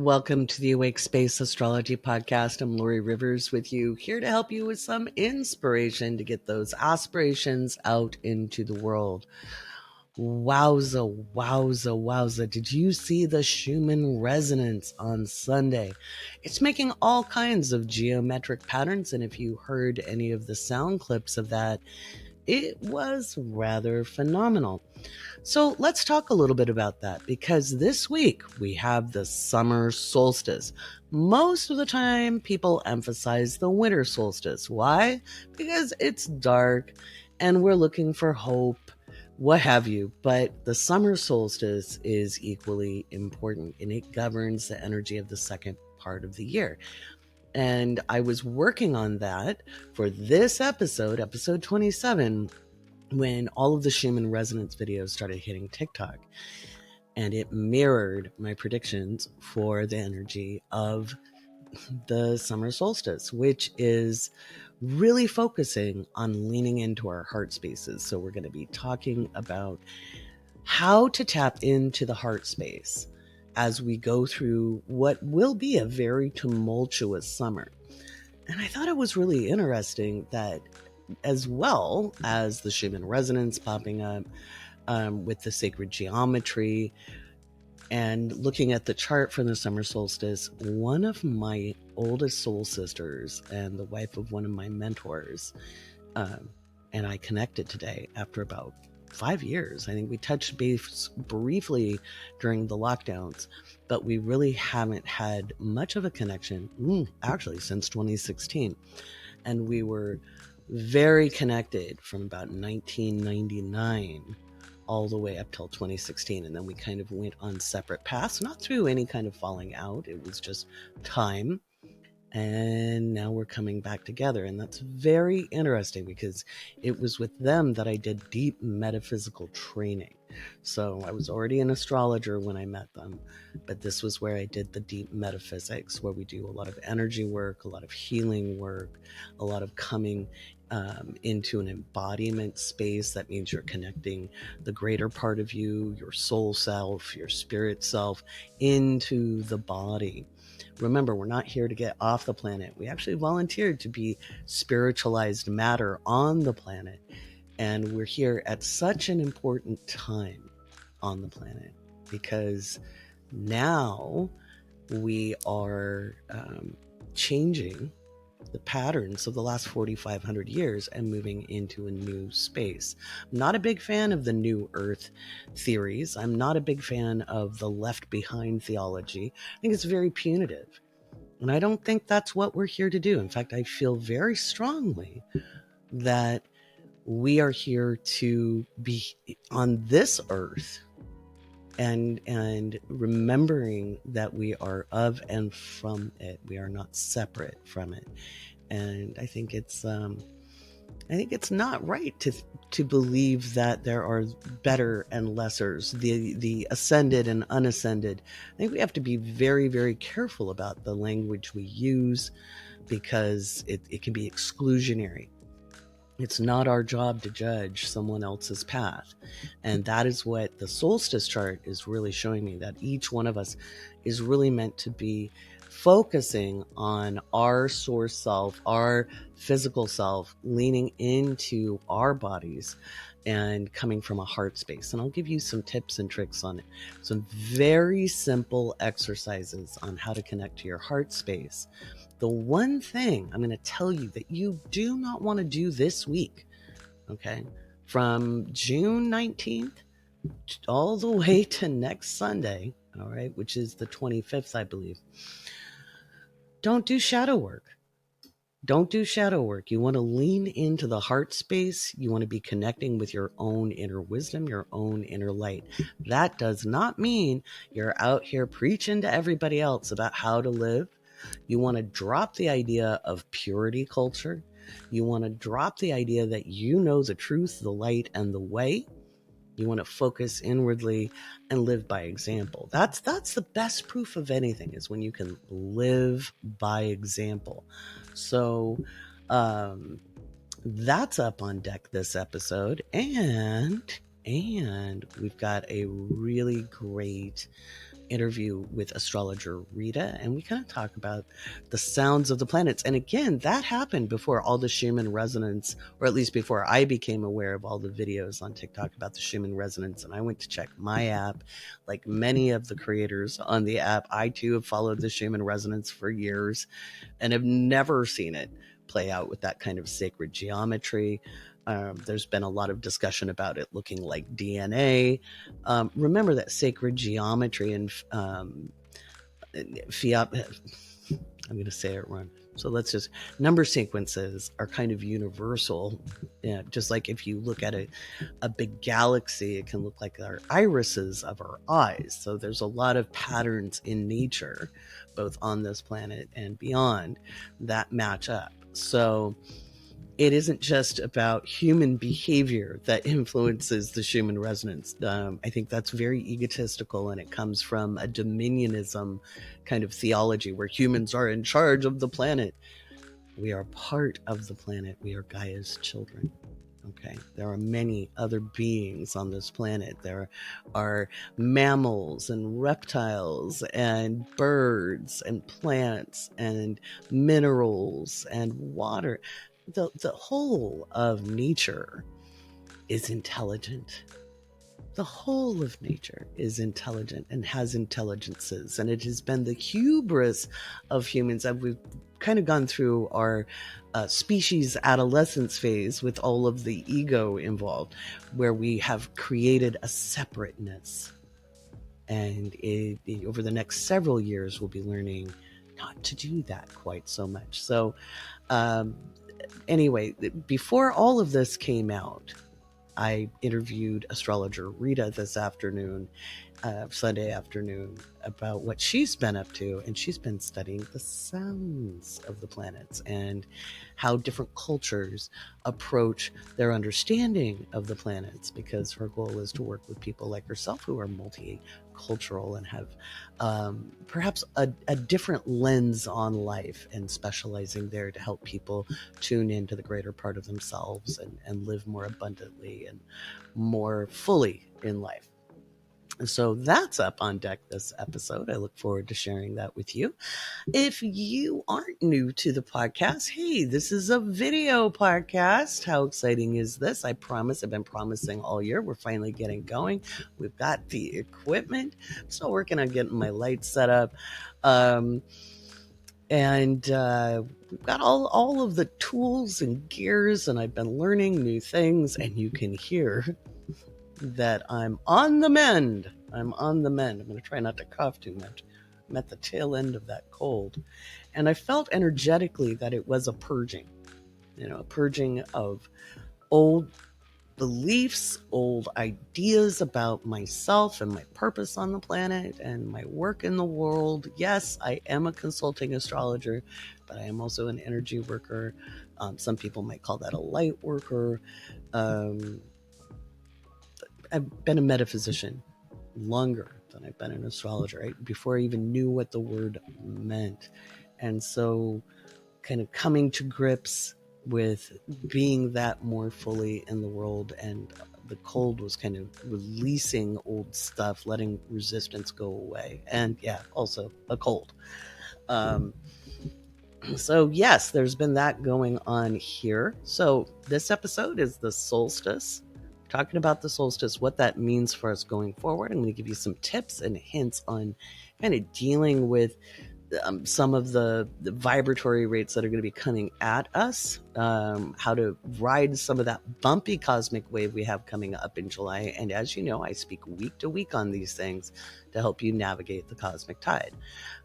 Welcome to the Awake Space Astrology Podcast. I'm Laurie Rivers with you, here to help you with some inspiration to get those aspirations out into the world. Wowza, wowza, wowza. Did you see the Schumann resonance on Sunday? It's making all kinds of geometric patterns, and if you heard any of the sound clips of that, it was rather phenomenal. So let's talk a little bit about that, because this week we have the summer solstice. Most of the time people emphasize the winter solstice. Why? Because it's dark and we're looking for hope, what have you. But the summer solstice is equally important, and it governs the energy of the second part of the year. And I was working on that for this episode 27, when all of the Schumann resonance videos started hitting TikTok, and it mirrored my predictions for the energy of the summer solstice, which is really focusing on leaning into our heart spaces. So we're going to be talking about how to tap into the heart space as we go through what will be a very tumultuous summer. And I thought it was really interesting that, as well as the Schumann resonance popping up with the sacred geometry, and looking at the chart from the summer solstice, one of my oldest soul sisters and the wife of one of my mentors, and I connected today after about 5 years. I think we touched base briefly during the lockdowns, but we really haven't had much of a connection, actually since 2016. And we were very connected from about 1999 all the way up till 2016. And then we kind of went on separate paths, not through any kind of falling out. It was just time. And now we're coming back together. And that's very interesting, because it was with them that I did deep metaphysical training. So I was already an astrologer when I met them, but this was where I did the deep metaphysics, where we do a lot of energy work, a lot of healing work, a lot of coming into an embodiment space. That means you're connecting the greater part of you, your soul self, your spirit self, into the body. Remember, we're not here to get off the planet. We actually volunteered to be spiritualized matter on the planet. And we're here at such an important time on the planet, because now we are changing the patterns of the last 4,500 years and moving into a new space. I'm not a big fan of the New Earth theories. I'm not a big fan of the Left Behind theology. I think it's very punitive. And I don't think that's what we're here to do. In fact, I feel very strongly that we are here to be on this earth and remembering that we are of and from it. We are not separate from it. And I think it's not right to believe that there are better and lessers, the ascended and unascended. I think we have to be very, very careful about the language we use, because it can be exclusionary. It's not our job to judge someone else's path. And that is what the solstice chart is really showing me, that each one of us is really meant to be focusing on our source self, our physical self, leaning into our bodies and coming from a heart space. And I'll give you some tips and tricks on it. Some very simple exercises on how to connect to your heart space. The one thing I'm going to tell you that you do not want to do this week, okay, from June 19th all the way to next Sunday, all right, which is the 25th, I believe, don't do shadow work. Don't do shadow work. You want to lean into the heart space. You want to be connecting with your own inner wisdom, your own inner light. That does not mean you're out here preaching to everybody else about how to live. You want to drop the idea of purity culture. You want to drop the idea that you know the truth, the light, and the way. You want to focus inwardly and live by example. That's the best proof of anything, is when you can live by example. So that's up on deck this episode. And we've got a really great interview with astrologer Rita, and we kind of talk about the sounds of the planets. And again, that happened before all the Schumann resonance, or at least before I became aware of all the videos on TikTok about the Schumann resonance. And I went to check my app. Like many of the creators on the app, I too have followed the Schumann resonance for years and have never seen it play out with that kind of sacred geometry. There's been a lot of discussion about it looking like DNA. Remember that sacred geometry and fiat. I'm going to say it wrong. So let's just, number sequences are kind of universal. Yeah, just like if you look at a big galaxy, it can look like our irises of our eyes. So there's a lot of patterns in nature, both on this planet and beyond, that match up. So it isn't just about human behavior that influences the Schumann resonance. I think that's very egotistical, and it comes from a dominionism kind of theology where humans are in charge of the planet. We are part of the planet. We are Gaia's children. Okay, there are many other beings on this planet. There are mammals and reptiles and birds and plants and minerals and water. The whole of nature is intelligent. The whole of nature is intelligent and has intelligences, and it has been the hubris of humans. And we've kind of gone through our species adolescence phase with all of the ego involved, where we have created a separateness. And over the next several years, we'll be learning not to do that quite so much. So anyway, before all of this came out, I interviewed astrologer Rita this afternoon, Sunday afternoon, about what she's been up to. And she's been studying the sounds of the planets and how different cultures approach their understanding of the planets, because her goal is to work with people like herself who are multicultural and have perhaps a different lens on life, and specializing there to help people tune into the greater part of themselves and live more abundantly and more fully in life. And so that's up on deck this episode. I look forward to sharing that with you. If you aren't new to the podcast, hey, this is a video podcast. How exciting is this? I promise, I've been promising all year. We're finally getting going. We've got the equipment. I'm still working on getting my lights set up. And we've got all of the tools and gears, and I've been learning new things, and you can hear that I'm on the mend. I'm going to try not to cough too much. I'm at the tail end of that cold. And I felt energetically that it was a purging, a purging of old beliefs, old ideas about myself and my purpose on the planet and my work in the world. Yes, I am a consulting astrologer, but I am also an energy worker. Some people might call that a light worker. I've been a metaphysician longer than I've been an astrologer, right? Before I even knew what the word meant. And so kind of coming to grips with being that more fully in the world, and the cold was kind of releasing old stuff, letting resistance go away. And yeah, also a cold. So yes, there's been that going on here. So this episode is the solstice. Talking about the solstice, what that means for us going forward. I'm going to give you some tips and hints on kind of dealing with some of the vibratory rates that are going to be coming at us, how to ride some of that bumpy cosmic wave we have coming up in July. And as you know, I speak week to week on these things to help you navigate the cosmic tide.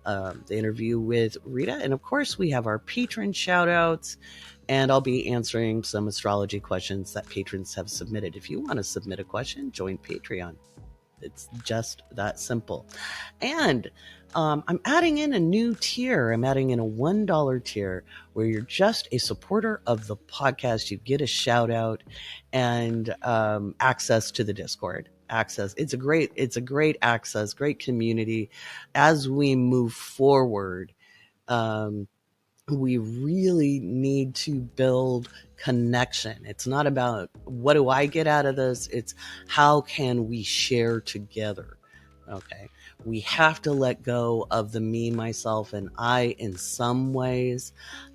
The interview with Rita, and of course we have our patron shoutouts, and I'll be answering some astrology questions that patrons have submitted. If you want to submit a question, join Patreon. It's just that simple. And I'm adding in a new tier. I'm adding in a $1 tier where you're just a supporter of the podcast. You get a shout out and access to the Discord. It's a great access, great community. As we move forward, we really need to build connection. It's not about what do I get out of this? It's how can we share together? Okay. We have to let go of the me, myself, and I in some ways.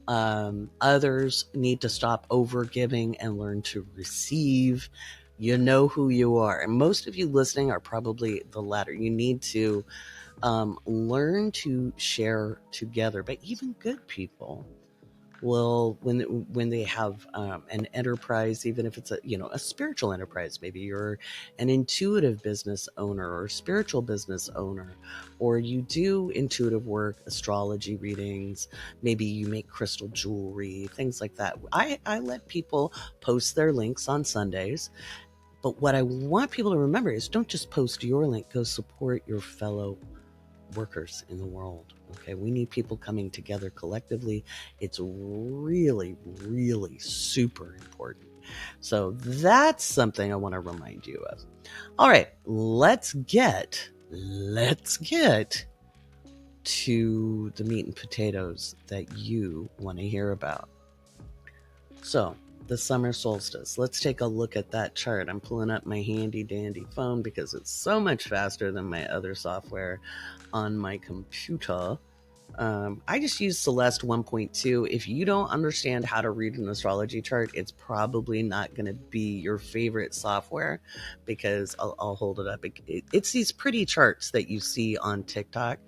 Others need to stop over giving and learn to receive. You know who you are. And most of you listening are probably the latter. You need to learn to share together. But even good people will, when they have an enterprise, even if it's a spiritual enterprise, maybe you're an intuitive business owner or spiritual business owner, or you do intuitive work, astrology readings, maybe you make crystal jewelry, things like that. I let people post their links on Sundays, but what I want people to remember is don't just post your link, go support your fellow workers in the world. Okay, we need people coming together collectively. It's really, really super important. So that's something I want to remind you of. All right, let's get to the meat and potatoes that you want to hear about. So, the summer solstice. Let's take a look at that chart. I'm pulling up my handy dandy phone because it's so much faster than my other software on my computer. I just use Celeste 1.2. If you don't understand how to read an astrology chart, it's probably not going to be your favorite software, because I'll hold it up. It's these pretty charts that you see on TikTok.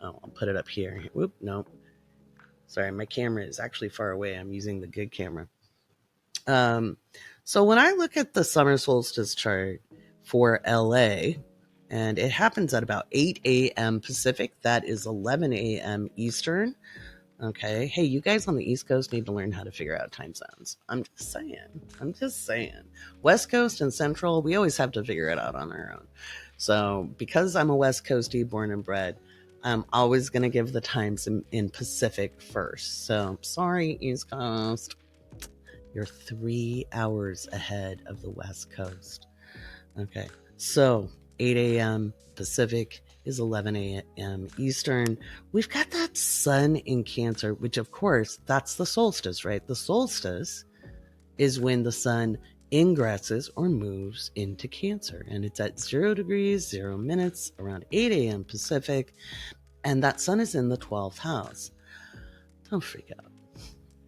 Oh, I'll put it up here. Whoop, no. Sorry, my camera is actually far away. I'm using the good camera. So when I look at the summer solstice chart for LA, and it happens at about 8 a.m. Pacific, that is 11 a.m. Eastern. Okay. Hey, you guys on the East Coast need to learn how to figure out time zones. I'm just saying. West Coast and Central, we always have to figure it out on our own. So because I'm a West Coastie born and bred, I'm always going to give the times in Pacific first. So sorry, East Coast. You're 3 hours ahead of the West Coast. Okay, so 8 a.m. Pacific is 11 a.m. Eastern. We've got that sun in Cancer, which of course, that's the solstice, right? The solstice is when the sun ingresses or moves into Cancer, and it's at 0 degrees, 0 minutes, around 8 a.m. Pacific, and that sun is in the 12th house. Don't freak out.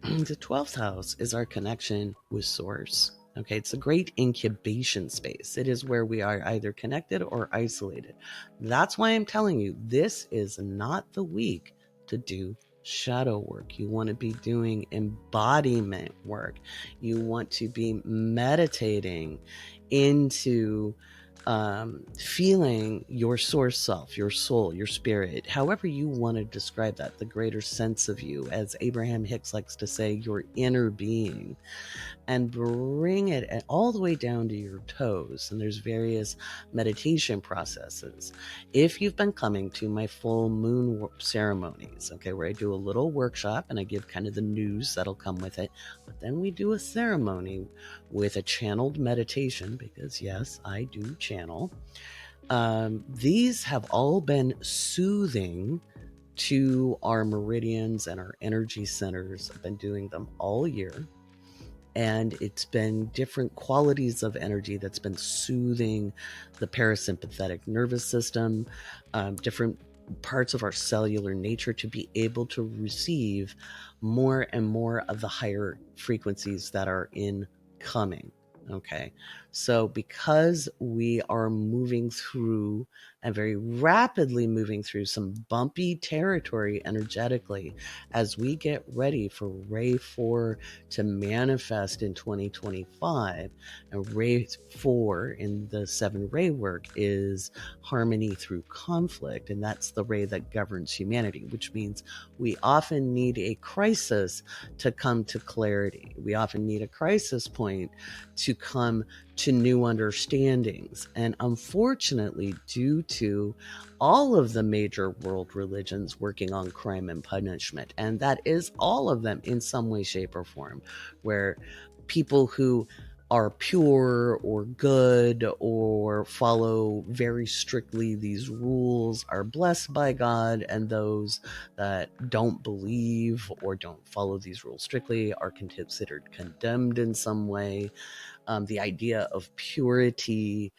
The 12th house is our connection with source. Okay, it's a great incubation space. It is where we are either connected or isolated. That's why I'm telling you, this is not the week to do shadow work. You want to be doing embodiment work. You want to be meditating into feeling your source self, your soul, your spirit, however you want to describe that, the greater sense of you, as Abraham Hicks likes to say, your inner being, and bring it all the way down to your toes. And there's various meditation processes. If you've been coming to my full moon ceremonies, okay, where I do a little workshop and I give kind of the news that'll come with it, but then we do a ceremony with a channeled meditation, because yes, I do channel. These have all been soothing to our meridians and our energy centers. I've been doing them all year. And it's been different qualities of energy that's been soothing the parasympathetic nervous system, different parts of our cellular nature, to be able to receive more and more of the higher frequencies that are incoming. Okay, so because we are moving through, and very rapidly moving through, some bumpy territory energetically, as we get ready for Ray 4 to manifest in 2025, and Ray 4 in the 7 Ray work is harmony through conflict, and that's the ray that governs humanity, which means we often need a crisis to come to clarity. We often need a crisis point to come to new understandings. And unfortunately, due to all of the major world religions working on crime and punishment, and that is all of them in some way, shape, or form, where people who are pure or good or follow very strictly these rules are blessed by God, and those that don't believe or don't follow these rules strictly are considered condemned in some way. The idea of purity,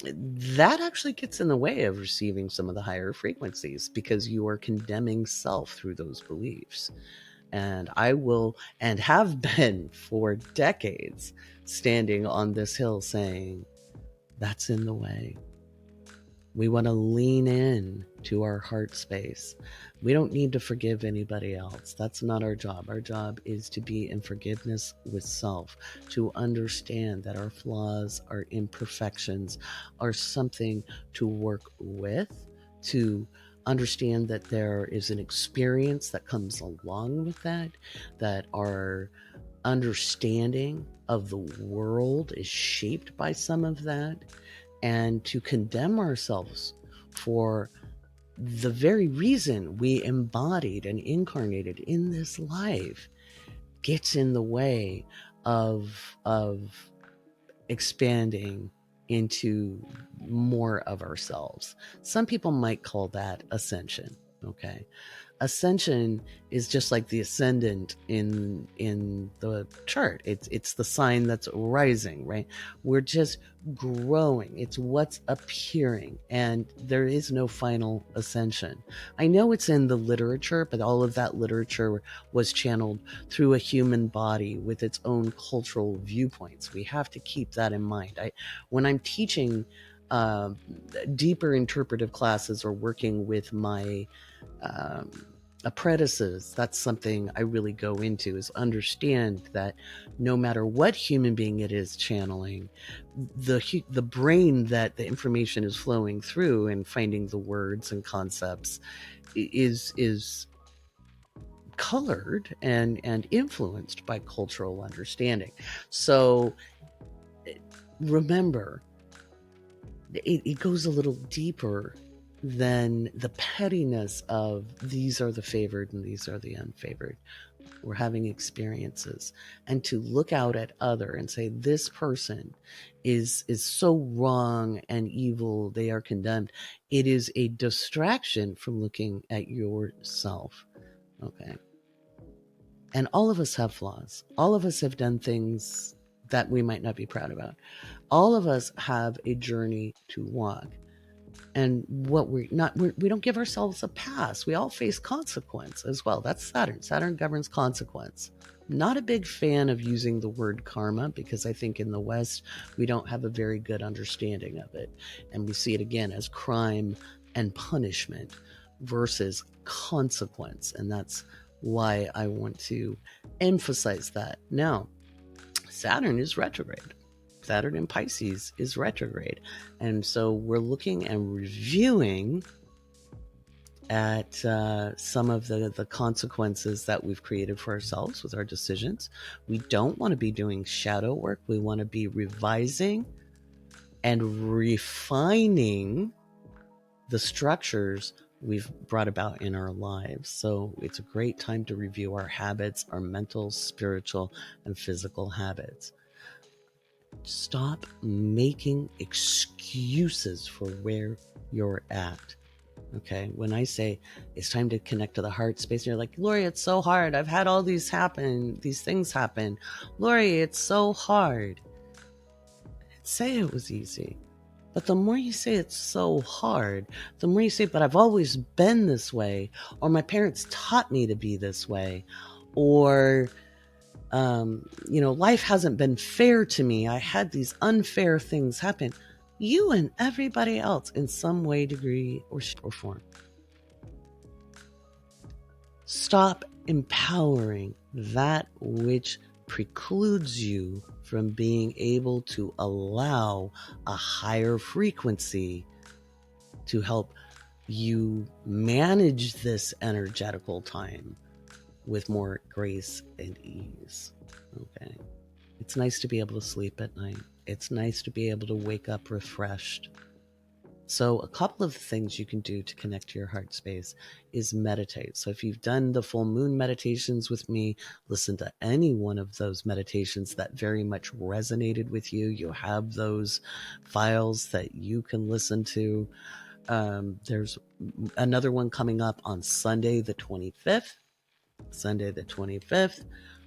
that actually gets in the way of receiving some of the higher frequencies because you are condemning self through those beliefs. And I will and have been for decades standing on this hill saying, that's in the way. We want to lean in to our heart space. We don't need to forgive anybody else. That's not our job. Our job is to be in forgiveness with self, to understand that our flaws, our imperfections are something to work with, to understand that there is an experience that comes along with that, that our understanding of the world is shaped by some of that, and to condemn ourselves for the very reason we embodied and incarnated in this life gets in the way of expanding into more of ourselves. Some people might call that ascension. Okay. Ascension is just like the ascendant in the chart. It's the sign that's rising, right? We're just growing. It's what's appearing, and there is no final ascension. I know it's in the literature, but all of that literature was channeled through a human body with its own cultural viewpoints. We have to keep that in mind. When I'm teaching deeper interpretive classes or working with my apprentices, that's something I really go into, is understand that no matter what human being it is channeling, the brain that the information is flowing through and finding the words and concepts is colored and influenced by cultural understanding. So remember, it goes a little deeper than the pettiness of these are the favored and these are the unfavored. We're having experiences, and to look out at other and say this person is so wrong and evil, they are condemned. It is a distraction from looking at yourself. Okay. And all of us have flaws. All of us have done things that we might not be proud about. All of us have a journey to walk. And what we don't give ourselves a pass. We all face consequence as well. That's Saturn. Saturn governs consequence. Not a big fan of using the word karma because I think in the West, we don't have a very good understanding of it. And we see it again as crime and punishment versus consequence. And that's why I want to emphasize that. Now, Saturn is retrograde. Saturn in Pisces is retrograde. And so we're looking and reviewing at some of the consequences that we've created for ourselves with our decisions. We don't want to be doing shadow work. We want to be revising and refining the structures we've brought about in our lives. So it's a great time to review our habits, our mental, spiritual, and physical habits. Stop making excuses for where you're at. Okay. When I say it's time to connect to the heart space, and you're like, Laurie, it's so hard. I've had all these things happen. Laurie, it's so hard. I'd say it was easy. But the more you say it's so hard, the more you say, but I've always been this way, or my parents taught me to be this way, or life hasn't been fair to me. I had these unfair things happen. You and everybody else in some way, degree, or form. Stop empowering that which precludes you from being able to allow a higher frequency to help you manage this energetical time with more grace and ease. Okay. It's nice to be able to sleep at night. It's nice to be able to wake up refreshed. So a couple of things you can do to connect to your heart space is meditate. So if you've done the full moon meditations with me, listen to any one of those meditations that very much resonated with you. You have those files that you can listen to. There's another one coming up on Sunday the 25th.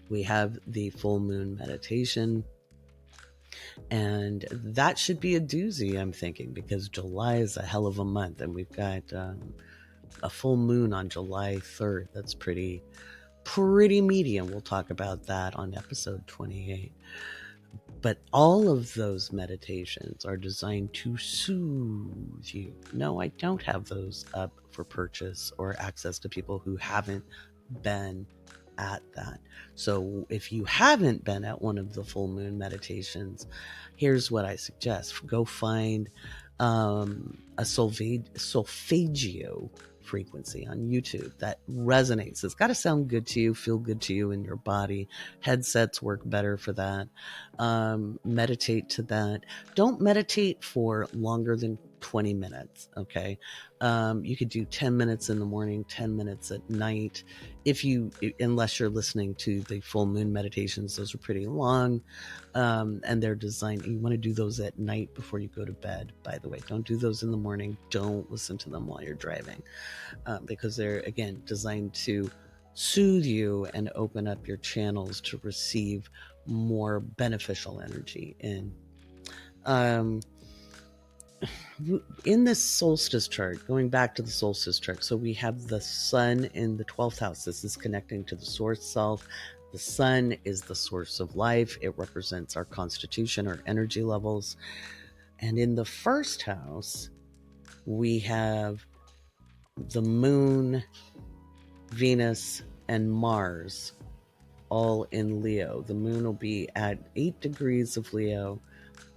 We have the full moon meditation. And that should be a doozy, I'm thinking, because July is a hell of a month, and we've got a full moon on July 3rd. That's pretty medium. We'll talk about that on episode 28. But all of those meditations are designed to soothe you. No, I don't have those up for purchase or access to people who haven't been at that. So if you haven't been at one of the full moon meditations, here's what I suggest. Go find a solfeggio frequency on YouTube that resonates. It's got to sound good to you, feel good to you in your body. Headsets work better for that. Meditate to that. Don't meditate for longer than 20 minutes. Okay. You could do 10 minutes in the morning, 10 minutes at night. Unless you're listening to the full moon meditations, those are pretty long. And they're designed, you want to do those at night before you go to bed, by the way. Don't do those in the morning. Don't listen to them while you're driving, because they're, again, designed to soothe you and open up your channels to receive more beneficial energy in. In this solstice chart, going back to the solstice chart, so we have the sun in the 12th house. This is connecting to the source self. The sun is the source of life. It represents our constitution, our energy levels. And in the first house, we have the moon, Venus, and Mars all in Leo. The moon will be at 8 degrees of Leo.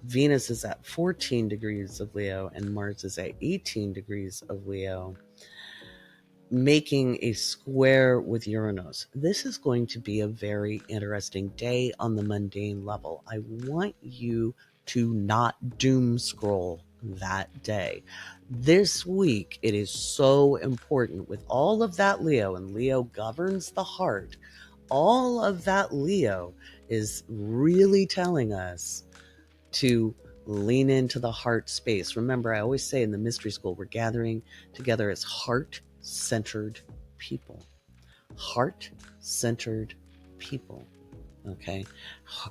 Venus is at 14 degrees of Leo, and Mars is at 18 degrees of Leo, making a square with Uranus. This is going to be a very interesting day on the mundane level. I want you to not doom scroll that day. This week, it is so important with all of that Leo, and Leo governs the heart. All of that Leo is really telling us to lean into the heart space. Remember, I always say in the mystery school, we're gathering together as heart-centered people. Heart-centered people. Okay?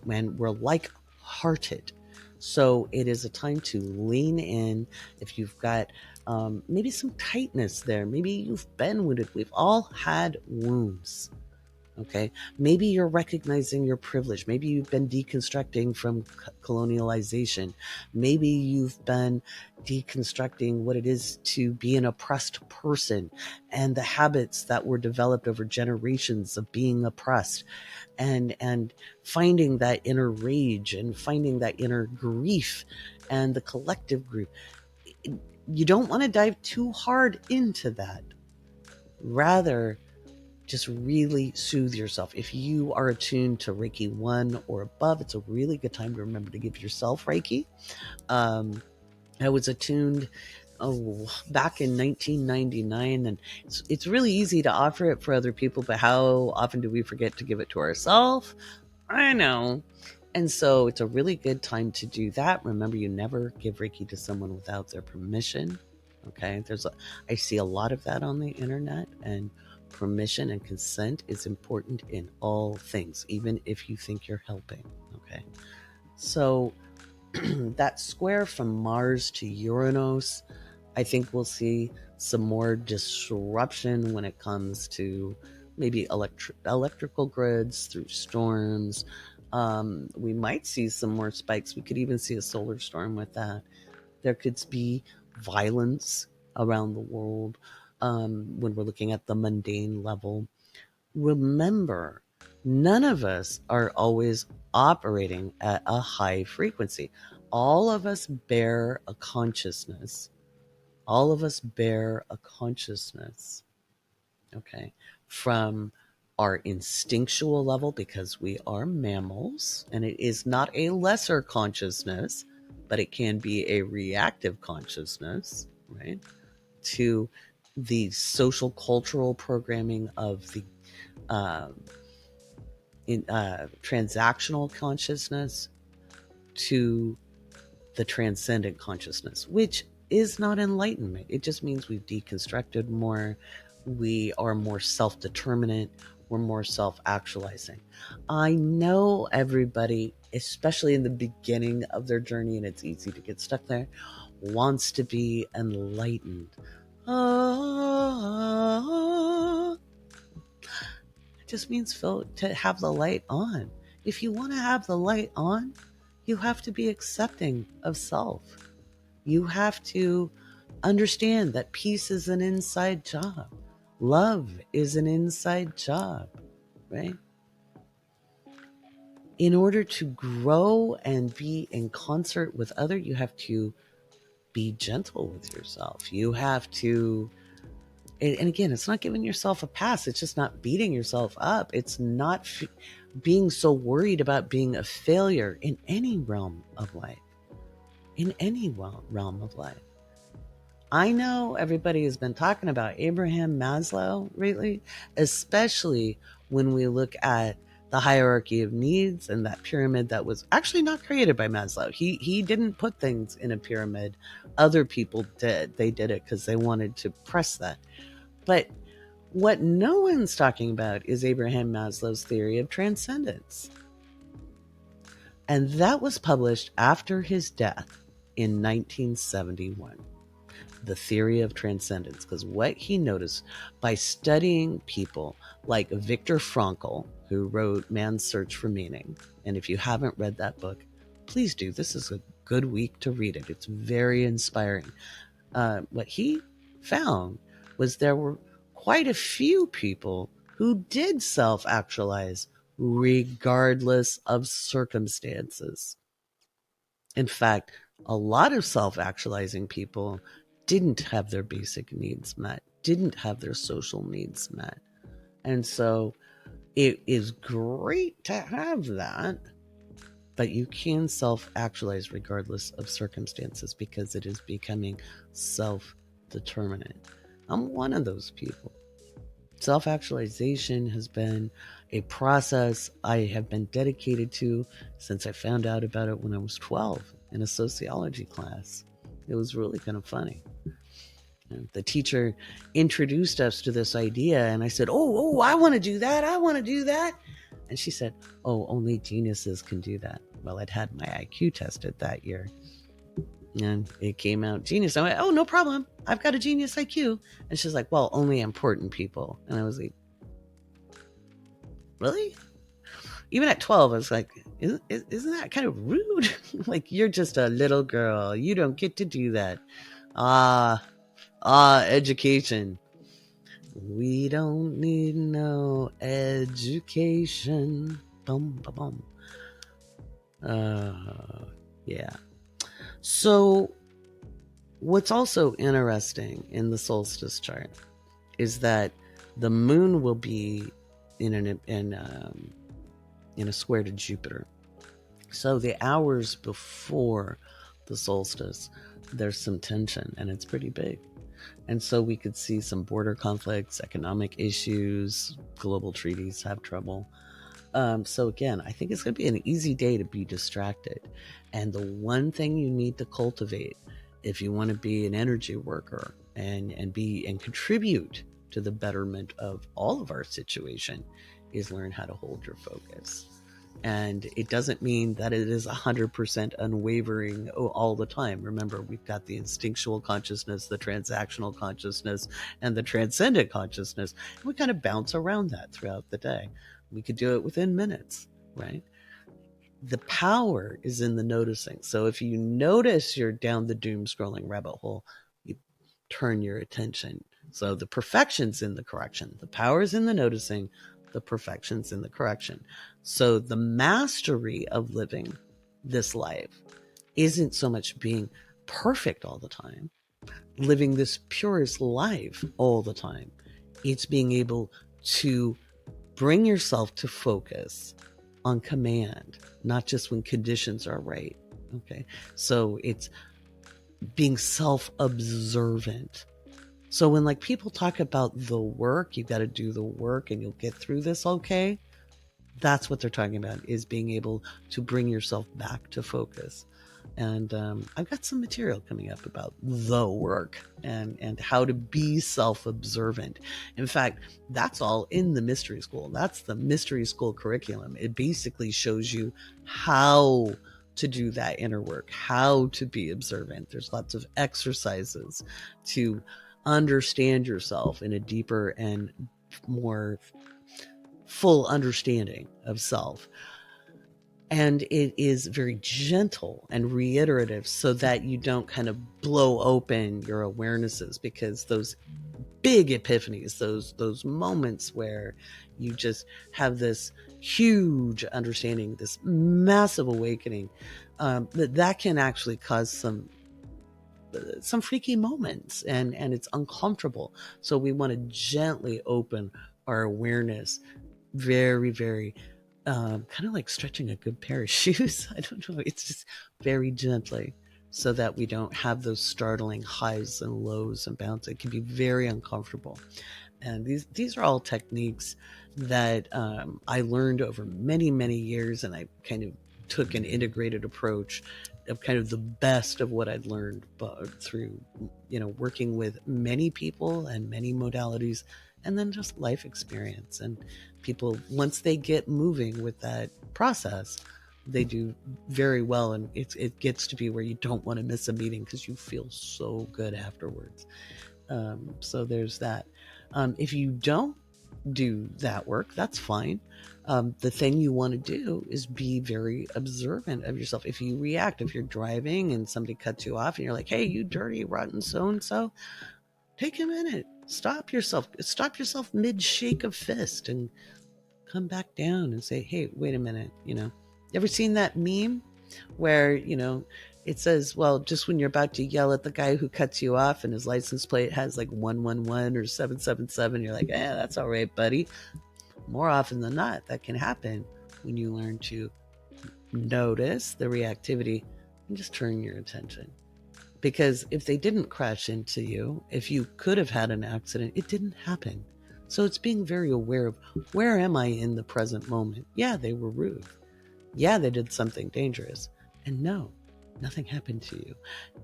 And we're like-hearted. So it is a time to lean in. If you've got maybe some tightness there, maybe you've been wounded. We've all had wounds. Okay, maybe you're recognizing your privilege. Maybe you've been deconstructing from colonialization. Maybe you've been deconstructing what it is to be an oppressed person and the habits that were developed over generations of being oppressed, and finding that inner rage and finding that inner grief and the collective grief. You don't want to dive too hard into that. Rather, just really soothe yourself. If you are attuned to Reiki 1 or above, it's a really good time to remember to give yourself Reiki. I was attuned back in 1999, and it's really easy to offer it for other people, but how often do we forget to give it to ourselves? I know. And so it's a really good time to do that. Remember, you never give Reiki to someone without their permission. Okay, I see a lot of that on the internet, and permission and consent is important in all things, even if you think you're helping. Okay, so that square from Mars to Uranus, I think we'll see some more disruption when it comes to maybe electrical grids through storms. We might see some more spikes. We could even see a solar storm with that. There could be violence around the world when we're looking at the mundane level. Remember, none of us are always operating at a high frequency. All of us bear a consciousness. All of us bear a consciousness, okay, from our instinctual level, because we are mammals, and it is not a lesser consciousness, but it can be a reactive consciousness, right, to the social cultural programming of the transactional consciousness, to the transcendent consciousness, which is not enlightenment. It just means we've deconstructed more. We are more self-determinate. we're more self-actualizing. I know everybody, especially in the beginning of their journey, and it's easy to get stuck there, wants to be enlightened. It just means to have the light on. If you want to have the light on, you have to be accepting of self. You have to understand that peace is an inside job. Love is an inside job, right? In order to grow and be in concert with others, you have to be gentle with yourself. You have to, and again, it's not giving yourself a pass. It's just not beating yourself up. It's not being so worried about being a failure in any realm of life. In any realm of life. I know everybody has been talking about Abraham Maslow lately, especially when we look at the hierarchy of needs and that pyramid that was actually not created by Maslow. He didn't put things in a pyramid. Other people did. They did it because they wanted to press that. But what no one's talking about is Abraham Maslow's theory of transcendence. And that was published after his death in 1971. The theory of transcendence, because what he noticed by studying people like Viktor Frankl, who wrote Man's Search for Meaning, and if you haven't read that book, please do. This is a good week to read it. It's very inspiring. What he found was there were quite a few people who did self-actualize regardless of circumstances. In fact, a lot of self-actualizing people didn't have their basic needs met, didn't have their social needs met. And so it is great to have that, but you can self-actualize regardless of circumstances because it is becoming self-determinant. I'm one of those people. Self-actualization has been a process I have been dedicated to since I found out about it when I was 12 in a sociology class. It was really kind of funny. And the teacher introduced us to this idea, and I said, oh, I want to do that. I want to do that. And she said, oh, only geniuses can do that. Well, I'd had my IQ tested that year, and it came out genius. I went, oh, no problem. I've got a genius IQ. And she's like, well, only important people. And I was like, really? Even at 12, I was like, isn't that kind of rude? Like, you're just a little girl. You don't get to do that. Education. We don't need no education. Bum, bum, bum. Yeah. So what's also interesting in the solstice chart is that the moon will be in a square to Jupiter. So the hours before the solstice, there's some tension, and it's pretty big. And so we could see some border conflicts, economic issues, global treaties have trouble. So again, I think it's going to be an easy day to be distracted. And the one thing you need to cultivate if you want to be an energy worker and contribute to the betterment of all of our situation is learn how to hold your focus. And it doesn't mean that it is 100% unwavering all the time. Remember, we've got the instinctual consciousness, the transactional consciousness, and the transcendent consciousness. And we kind of bounce around that throughout the day. We could do it within minutes, right? The power is in the noticing. So if you notice you're down the doom scrolling rabbit hole, you turn your attention. So the perfection's in the correction. The power is in the noticing. The perfection's in the correction. So the mastery of living this life isn't so much being perfect all the time, living this purest life all the time. It's being able to bring yourself to focus on command, not just when conditions are right. Okay. So it's being self-observant. So when like people talk about the work, you've got to do the work and you'll get through this okay. That's what they're talking about, is being able to bring yourself back to focus. And I've got some material coming up about the work and how to be self-observant. In fact, that's all in the mystery school. That's the mystery school curriculum. It basically shows you how to do that inner work, how to be observant. There's lots of exercises to understand yourself in a deeper and more full understanding of self. And it is very gentle and reiterative so that you don't kind of blow open your awarenesses, because those big epiphanies, those moments where you just have this huge understanding, this massive awakening, that can actually cause some freaky moments, and it's uncomfortable. So we want to gently open our awareness, very, very kind of like stretching a good pair of shoes. I don't know. It's just very gently, so that we don't have those startling highs and lows and bounces. It can be very uncomfortable. And these are all techniques that I learned over many, many years, and I kind of took an integrated approach of kind of the best of what I'd learned through, working with many people and many modalities, and then just life experience. And people, once they get moving with that process, they do very well. And it gets to be where you don't want to miss a meeting because you feel so good afterwards. So there's that. If you don't do that work, that's fine. The thing you want to do is be very observant of yourself. If you react, if you're driving and somebody cuts you off and you're like, hey, you dirty, rotten so-and-so, take a minute. Stop yourself mid-shake of fist and come back down and say, hey, wait a minute. You ever seen that meme where, it says, well, just when you're about to yell at the guy who cuts you off and his license plate has like 111 or 777, you're like, that's all right, buddy. More often than not, that can happen when you learn to notice the reactivity and just turn your attention. Because if they didn't crash into you, if you could have had an accident, it didn't happen. So it's being very aware of, where am I in the present moment? Yeah, they were rude. Yeah, they did something dangerous. And no, nothing happened to you.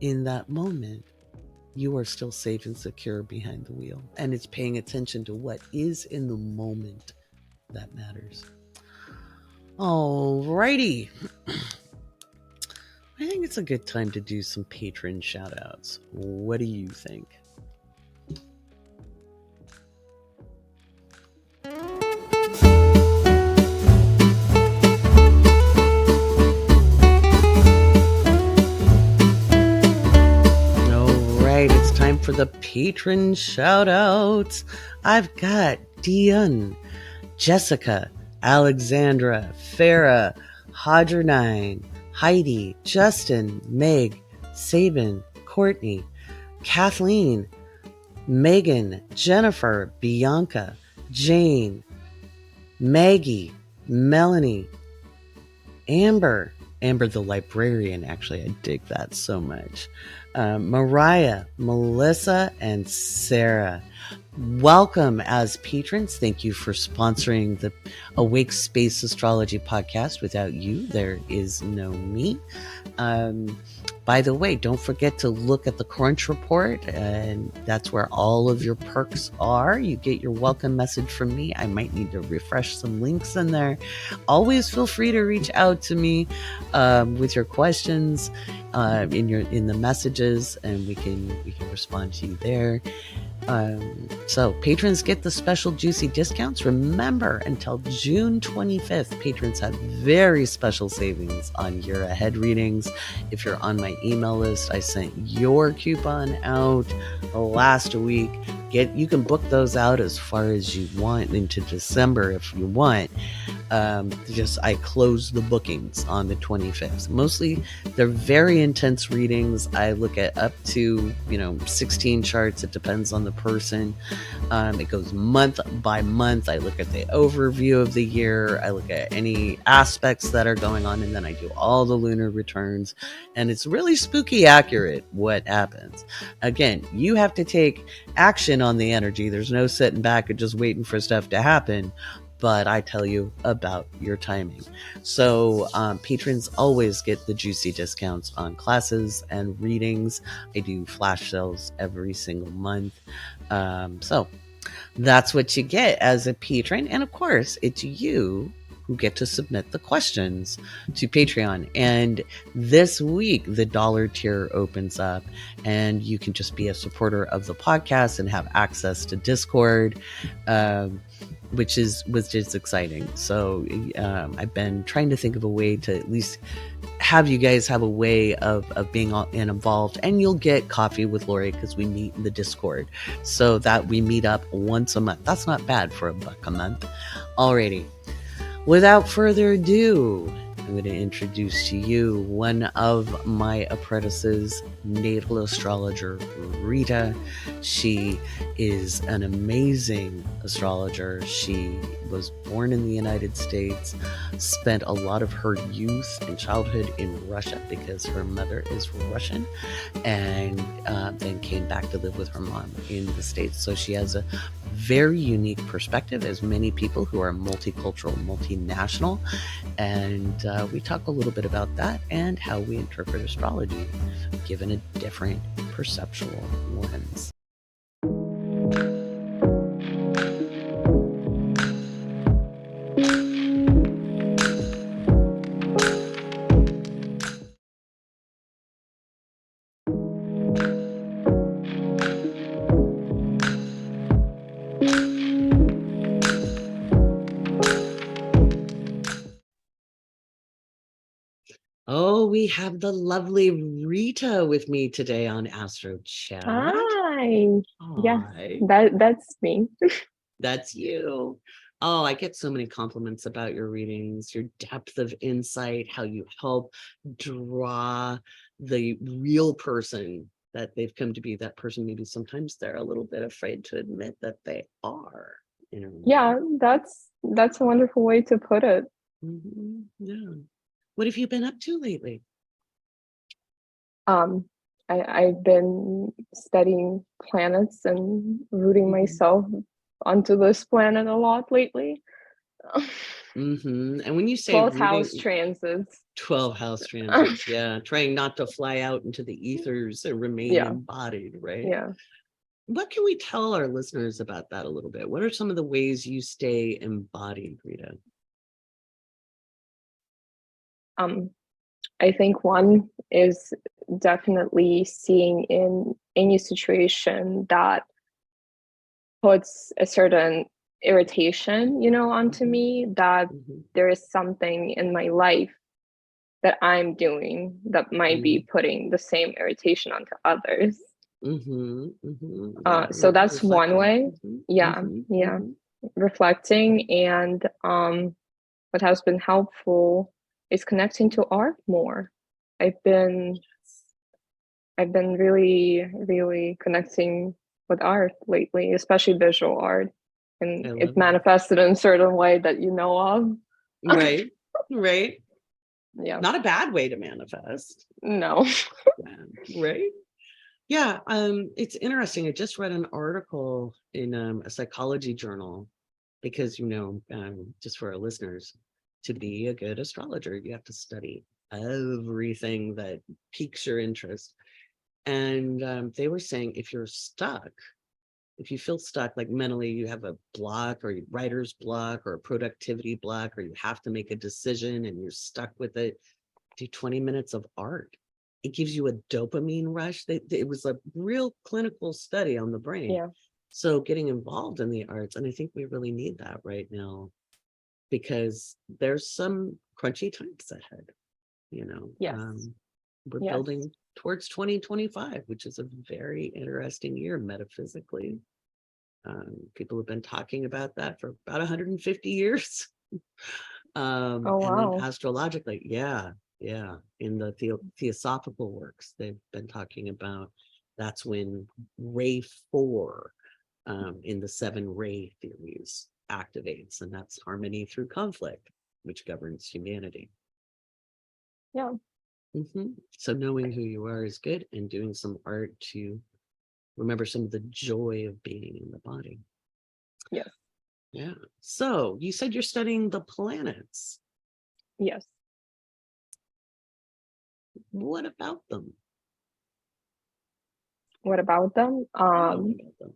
In that moment, you are still safe and secure behind the wheel. And it's paying attention to what is in the moment that matters. Alrighty. I think it's a good time to do some patron shoutouts. What do you think? Alright, it's time for the patron shoutouts. I've got Dion, Jessica, Alexandra, Farah, Hodger9, Heidi, Justin, Meg, Sabin, Courtney, Kathleen, Megan, Jennifer, Bianca, Jane, Maggie, Melanie, Amber the librarian. Actually, I dig that so much. Mariah, Melissa, and Sarah. Welcome as patrons. Thank you for sponsoring the Awake Space Astrology Podcast. Without you, there is no me. By the way, don't forget to look at the Crunch Report, and that's where all of your perks are. You get your welcome message from me. I might need to refresh some links in there. Always feel free to reach out to me with your questions in the messages, and we can respond to you there. So patrons get the special juicy discounts. Remember, until June 25th, patrons have very special savings on year ahead readings. If you're on my email list, I sent your coupon out last week. You can book those out as far as you want into December if you want. I close the bookings on the 25th. Mostly they're very intense readings. I look at up to 16 charts. It depends on the person. It goes month by month. I look at the overview of the year. I look at any aspects that are going on, and then I do all the lunar returns, and it's really spooky accurate what happens. Again, you have to take action on the energy. There's no sitting back and just waiting for stuff to happen. but I tell you about your timing. So patrons always get the juicy discounts on classes and readings. I do flash sales every single month. So that's what you get as a patron. And of course, it's you who get to submit the questions to Patreon. And this week, the dollar tier opens up, and you can just be a supporter of the podcast and have access to Discord, which is exciting. So I've been trying to think of a way to at least have you guys have a way of being involved, and you'll get coffee with Laurie because we meet in the Discord, so that we meet up once a month. That's not bad for $1 a month. Alrighty, without further ado, I'm going to introduce to you one of my apprentices, natal astrologer Rita. She is an amazing astrologer. She was born in the United States, spent a lot of her youth and childhood in Russia because her mother is Russian, and then came back to live with her mom in the States. So she has a very unique perspective, as many people who are multicultural, multinational, and we talk a little bit about that and how we interpret astrology given a different perceptual lens. Oh, we have the lovely Rita with me today on Astro Chat. Hi. Hi. Yes, that's me. That's you. Oh, I get so many compliments about your readings, your depth of insight, how you help draw the real person that they've come to be. That person, maybe sometimes they're a little bit afraid to admit that they are. Yeah, that's a wonderful way to put it. Yeah. What have you been up to lately? Um, I've been studying planets and rooting myself onto this planet a lot lately. And when you say 12th rooting, house transits. 12 house transits, yeah, trying not to fly out into the ethers and remain Yeah, embodied, right? yeah. What can we tell our listeners about that a little bit? What are some of the ways you stay embodied, Rita? I think one is definitely seeing in any situation that puts a certain irritation, onto me, that there is something in my life that I'm doing that might be putting the same irritation onto others. Yeah, So that's one reflecting. way. Yeah. Reflecting, and what has been helpful is connecting to art more. I've been really, really connecting with art lately, especially visual art, and it manifested in a certain way that you know of. Right. Yeah. Not a bad way to manifest. No. Right. Yeah. It's interesting. I just read an article in a psychology journal because, just for our listeners, to be a good astrologer, you have to study everything that piques your interest. And they were saying if you feel stuck, like mentally, you have a block or writer's block or a productivity block, or you have to make a decision and you're stuck with it, do 20 minutes of art. It gives you a dopamine rush. It was a real clinical study on the brain. Yeah. So getting involved in the arts, and I think we really need that right now because there's some crunchy times ahead. Yes. We're building towards 2025, which is a very interesting year metaphysically. People have been talking about that for about 150 years. Oh, And then wow. astrologically, yeah. In the theosophical works, they've been talking about that's when Ray 4 in the 7 Ray theories activates, and that's harmony through conflict, which governs humanity. Yeah. So knowing who you are is good, and doing some art to remember some of the joy of being in the body. Yes. Yeah. So you said you're studying the planets. Yes. What about them? What about them? Yeah, what about them?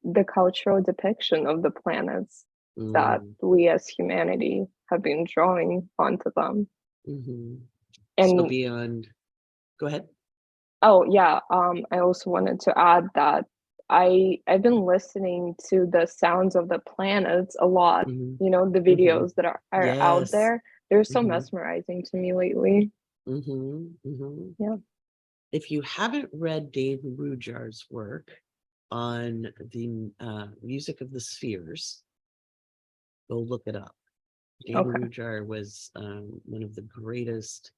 The cultural depiction of the planets that Mm, we as humanity have been drawing onto them. mhm. So And beyond, go ahead. oh yeah, I also wanted to add that I've been listening to the sounds of the planets a lot. Mhm, You know, the mhm. videos that are out Yes. there. They're so Mhm, mesmerizing to me lately. mhm, mhm. Yeah. If you haven't read Dave Rujar's work on the music of the spheres, go look it up. Dave Okay. Rujar was one of the greatest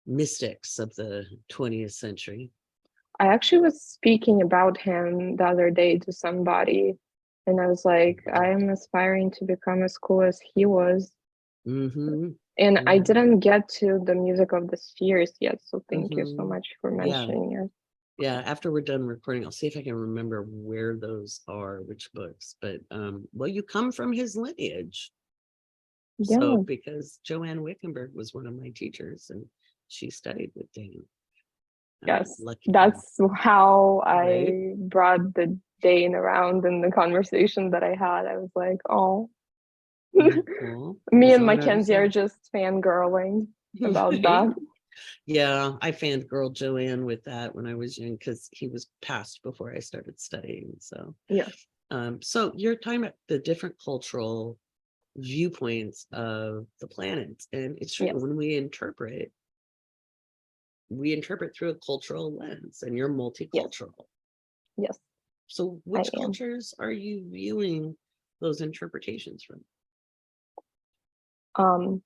mystics of the 20th century. I actually was speaking about him the other day to somebody, and I was like, I am aspiring to become as cool as he was. Mm-hmm. And I Yeah. didn't get to the music of the spheres yet, so thank you so Mm-hmm. much for Yeah. mentioning it. Yeah. After we're done recording, I'll see if I can remember where those are, which books. But well, you come from his lineage. So Yeah, because Joanne Wickenberg was one of my teachers and she studied with Dane. yes. Lucky, That's how right? I brought the Dane around in the conversation that I had. I was like, oh, Isn't that cool? me He's and on our Mackenzie are side. just fangirling about Right? that. Yeah, I fangirled Joanne with that when I was young because he was passed before I started studying. So, Yes, so you're talking about the different cultural viewpoints of the planets, and it's true yes, when we interpret through a cultural lens, and you're yes, multicultural. yes, So, I which am. cultures are you viewing those interpretations from? Um,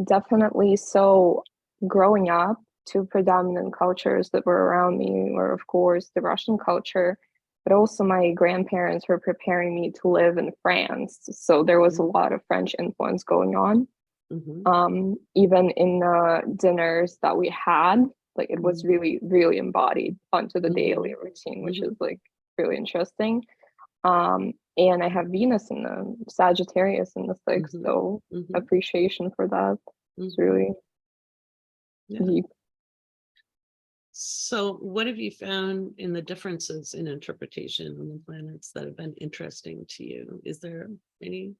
Definitely. So, growing up, two predominant cultures that were around me were, of course, the Russian culture, but also my grandparents were preparing me to live in France. So, there was a Mm-hmm. lot of French influence going on. Mm-hmm. Even in the dinners that we had, like it was really, really embodied onto the Mm-hmm. daily routine, which Mm-hmm. is like really interesting. And I have Venus in the Sagittarius in the sixth, Mm-hmm. so Mm-hmm. appreciation for that. It's Mm-hmm. really Yeah. deep. So, what have you found in the differences in interpretation on the planets that have been interesting to you? Is there any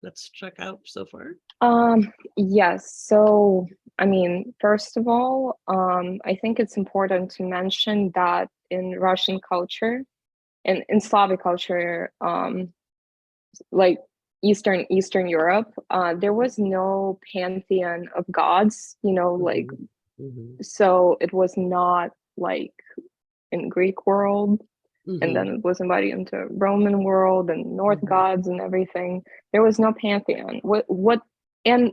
that's struck out so far? Yes. So, I mean, first of all, I think it's important to mention that in Russian culture and in Slavic culture, like Eastern Europe, there was no pantheon of gods, like Mm-hmm. Mm-hmm. so it was not like in Greek world, and Mm-hmm. then it was invited into Roman world and North Mm-hmm. gods and everything. There was no pantheon. What and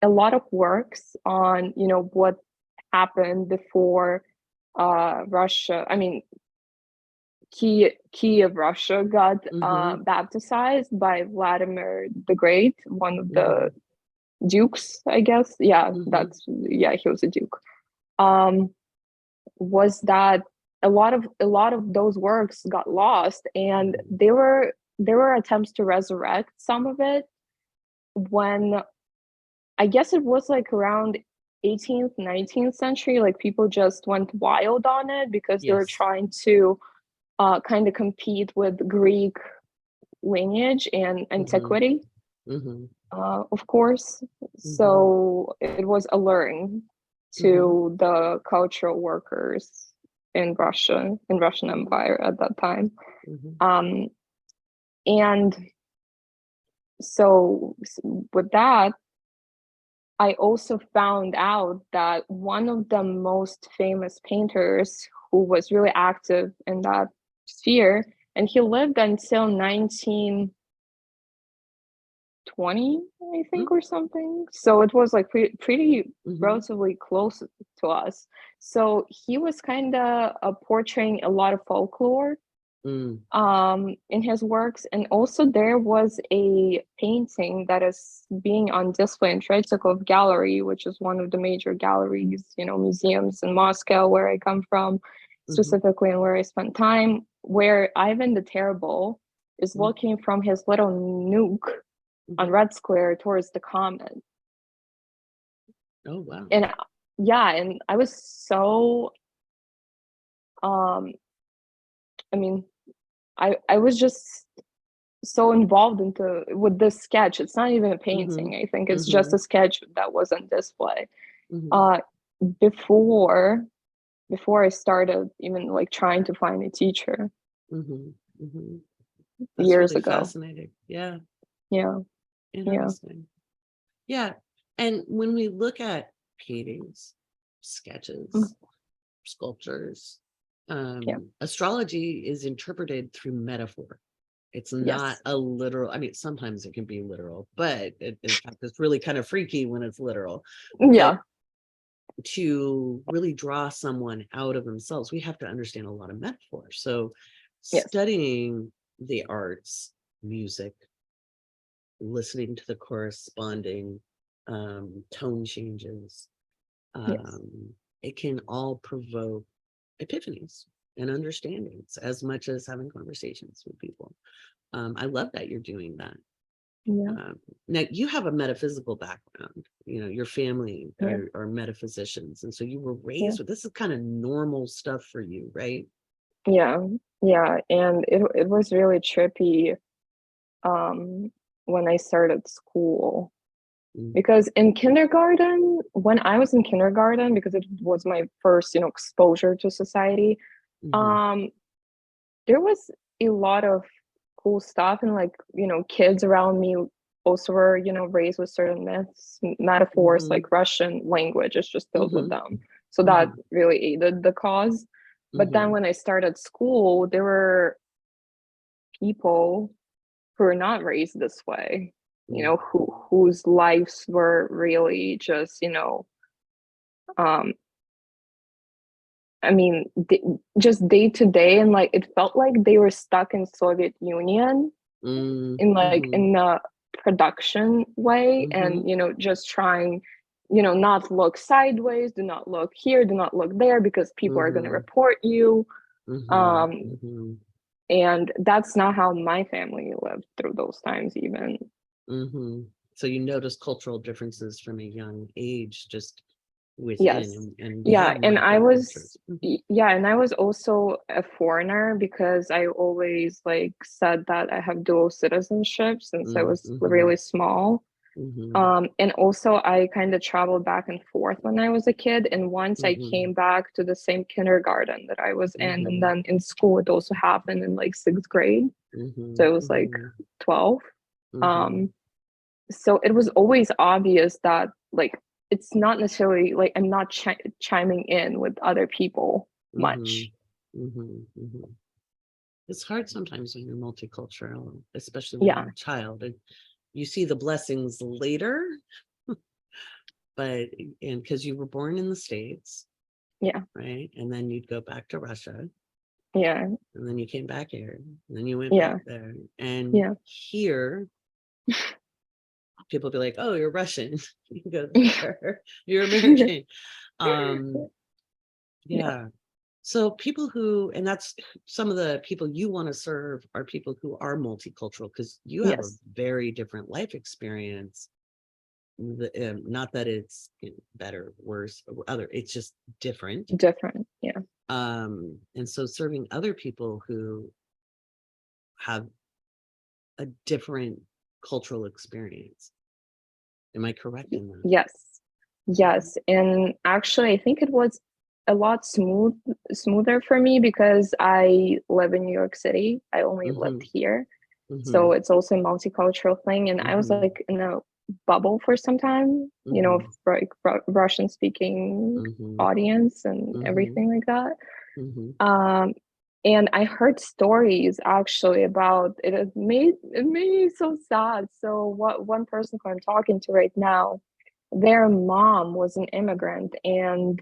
a lot of works on what happened before Russia. I mean, Kiev, Russia got Mm-hmm. baptized by Vladimir the Great, one of Mm-hmm. the dukes, I guess. Yeah, Mm-hmm. he was a duke. Um, was that a lot of those works got lost, and Mm-hmm. there were attempts to resurrect some of it when I guess it was like around 18th, 19th century. Like people just went wild on it because they were Yes. trying to kind of compete with Greek lineage and Mm-hmm. antiquity, Mm-hmm. of course. Mm-hmm. So it was alluring Mm-hmm. to the cultural workers in Russian Mm-hmm. Empire at that time. Mm-hmm. Um, and so with that, I also found out that one of the most famous painters who was really active in that sphere, and he lived until 1920, I think, or something. So it was like pretty Mm-hmm. relatively close to us. So he was kind of portraying a lot of folklore Mm. in his works, and also there was a painting that is being on display in Tretyakov Gallery, which is one of the major galleries, museums in Moscow, where I come from, Mm-hmm. specifically, and where I spent time, where Ivan the Terrible is looking from his little nook on Red Square towards the comet. Oh wow. And yeah, and I was so I mean, I was just so involved with this sketch. It's not even a painting. I think it's just a sketch that was on display. Before I started even like trying to find a teacher. That's years really ago. fascinating. Yeah. Yeah. Interesting. Yeah. And when we look at paintings, sketches, sculptures, astrology is interpreted through metaphor. It's not a literal, I mean, sometimes it can be literal, but in fact, it's really kind of freaky when it's literal. Yeah. But to really draw someone out of themselves, we have to understand a lot of metaphors. So studying the arts, music, listening to the corresponding tone changes, it can all provoke epiphanies and understandings as much as having conversations with people. I love that you're doing that. Now you have a metaphysical background, you know, your family are metaphysicians, and so you were raised with this is kind of normal stuff for you, right? And it was really trippy when I started school, because in kindergarten, when I was in kindergarten, because it was my first, you know, exposure to society, there was a lot of cool stuff, and like, you know, kids around me also were, you know, raised with certain myths, metaphors, like Russian language is just filled with them. So that really aided the cause. But then when I started school, there were people who are not raised this way, you know, whose lives were really just, you know, I mean, just day to day, and like it felt like they were stuck in Soviet Union in like in a production way, and you know, just trying, you know, not look sideways, do not look here, do not look there, because people are going to report you. And that's not how my family lived through those times even. So you notice cultural differences from a young age, just within and I was and I was also a foreigner, because I always like said that I have dual citizenship since I was really small. And also I kind of traveled back and forth when I was a kid, and once I came back to the same kindergarten that I was in, and then in school it also happened in like 6th grade, so it was like 12. So it was always obvious that like it's not necessarily like I'm not chiming in with other people much. It's hard sometimes when you're multicultural, especially when you're a child, and you see the blessings later. But and because you were born in the States, right, and then you'd go back to Russia, and then you came back here, and then you went back there, and here people be like, oh, you're Russian. You go there. You're American. So people who, and that's some of the people you want to serve are people who are multicultural, because you have a very different life experience. Not that it's better, worse, or other, it's just different. And so serving other people who have a different cultural experience. Am I correct in that? Yes. And actually, I think it was a lot smoother for me, because I live in New York City. I only lived here. So it's also a multicultural thing. And I was like in a bubble for some time, you know, like Russian speaking audience and everything like that. And I heard stories actually about it. It made me so sad. So one person who I'm talking to right now, their mom was an immigrant, and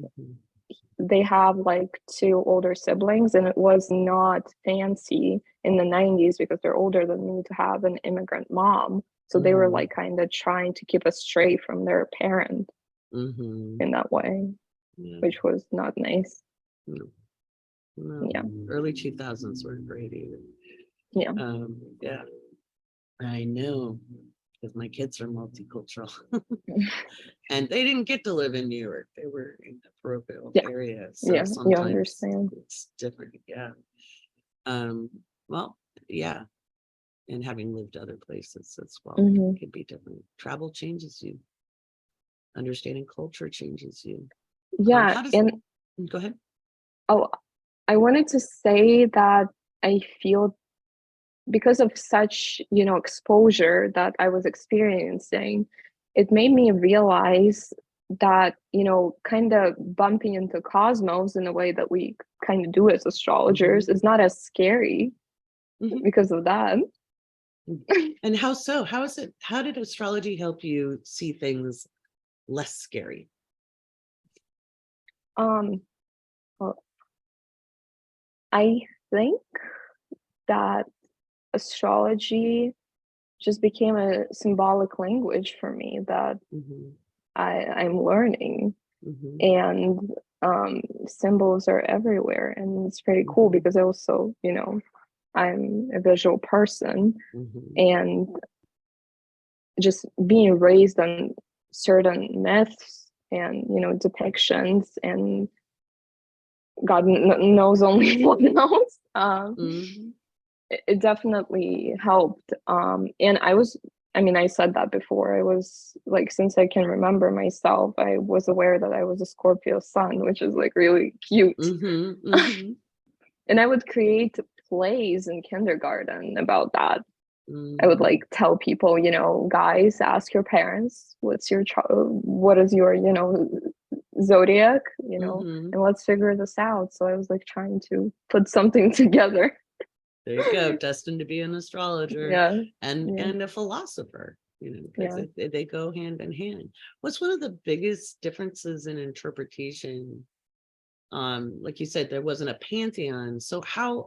they have like 2 older siblings, and it was not fancy in the 90s, because they're older than me, to have an immigrant mom. So they were like kind of trying to keep us straight from their parent in that way, which was not nice. Early 2000s were great even. Yeah. Yeah, I know, because my kids are multicultural. And they didn't get to live in New York. They were in the parochial Yeah. area. So Yeah. You sometimes understand. it's different. Yeah. Um, well, yeah. And having lived other places as well, it could be different. Travel changes you. Understanding culture changes you. Yeah. How does And go ahead? oh, I wanted to say that I feel because of such, exposure that I was experiencing, it made me realize that, kind of bumping into cosmos in a way that we kind of do as astrologers is not as scary because of that. And how so? How is it? How did astrology help you see things less scary? Um, well, I think that astrology just became a symbolic language for me that I'm learning. And symbols are everywhere, and it's pretty cool because also, I'm a visual person, and just being raised on certain myths and depictions, and God knows only what knows. It definitely helped. And I said that before. I was like, since I can remember myself, I was aware that I was a Scorpio sun, which is like really cute. And I would create plays in kindergarten about that. I would like tell people, guys, ask your parents, what is your, zodiac, and let's figure this out. So I was like trying to put something together. There you go, destined to be an astrologer and a philosopher, because they go hand in hand. What's one of the biggest differences in interpretation? Like you said, there wasn't a pantheon. So how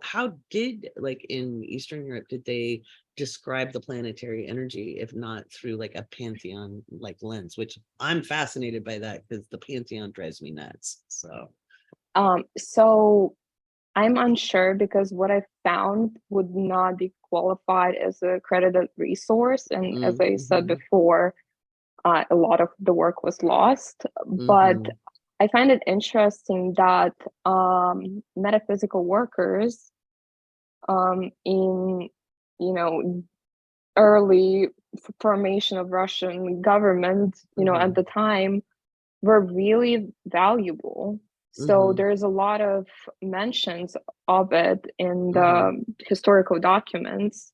did, like in Eastern Europe, did they describe the planetary energy, if not through like a pantheon like lens, which I'm fascinated by that because the pantheon drives me nuts. So I'm unsure because what I found would not be qualified as a credited resource. And as I said before, a lot of the work was lost. But I find it interesting that metaphysical workers in, early formation of Russian government, at the time, were really valuable. So there's a lot of mentions of it in the historical documents,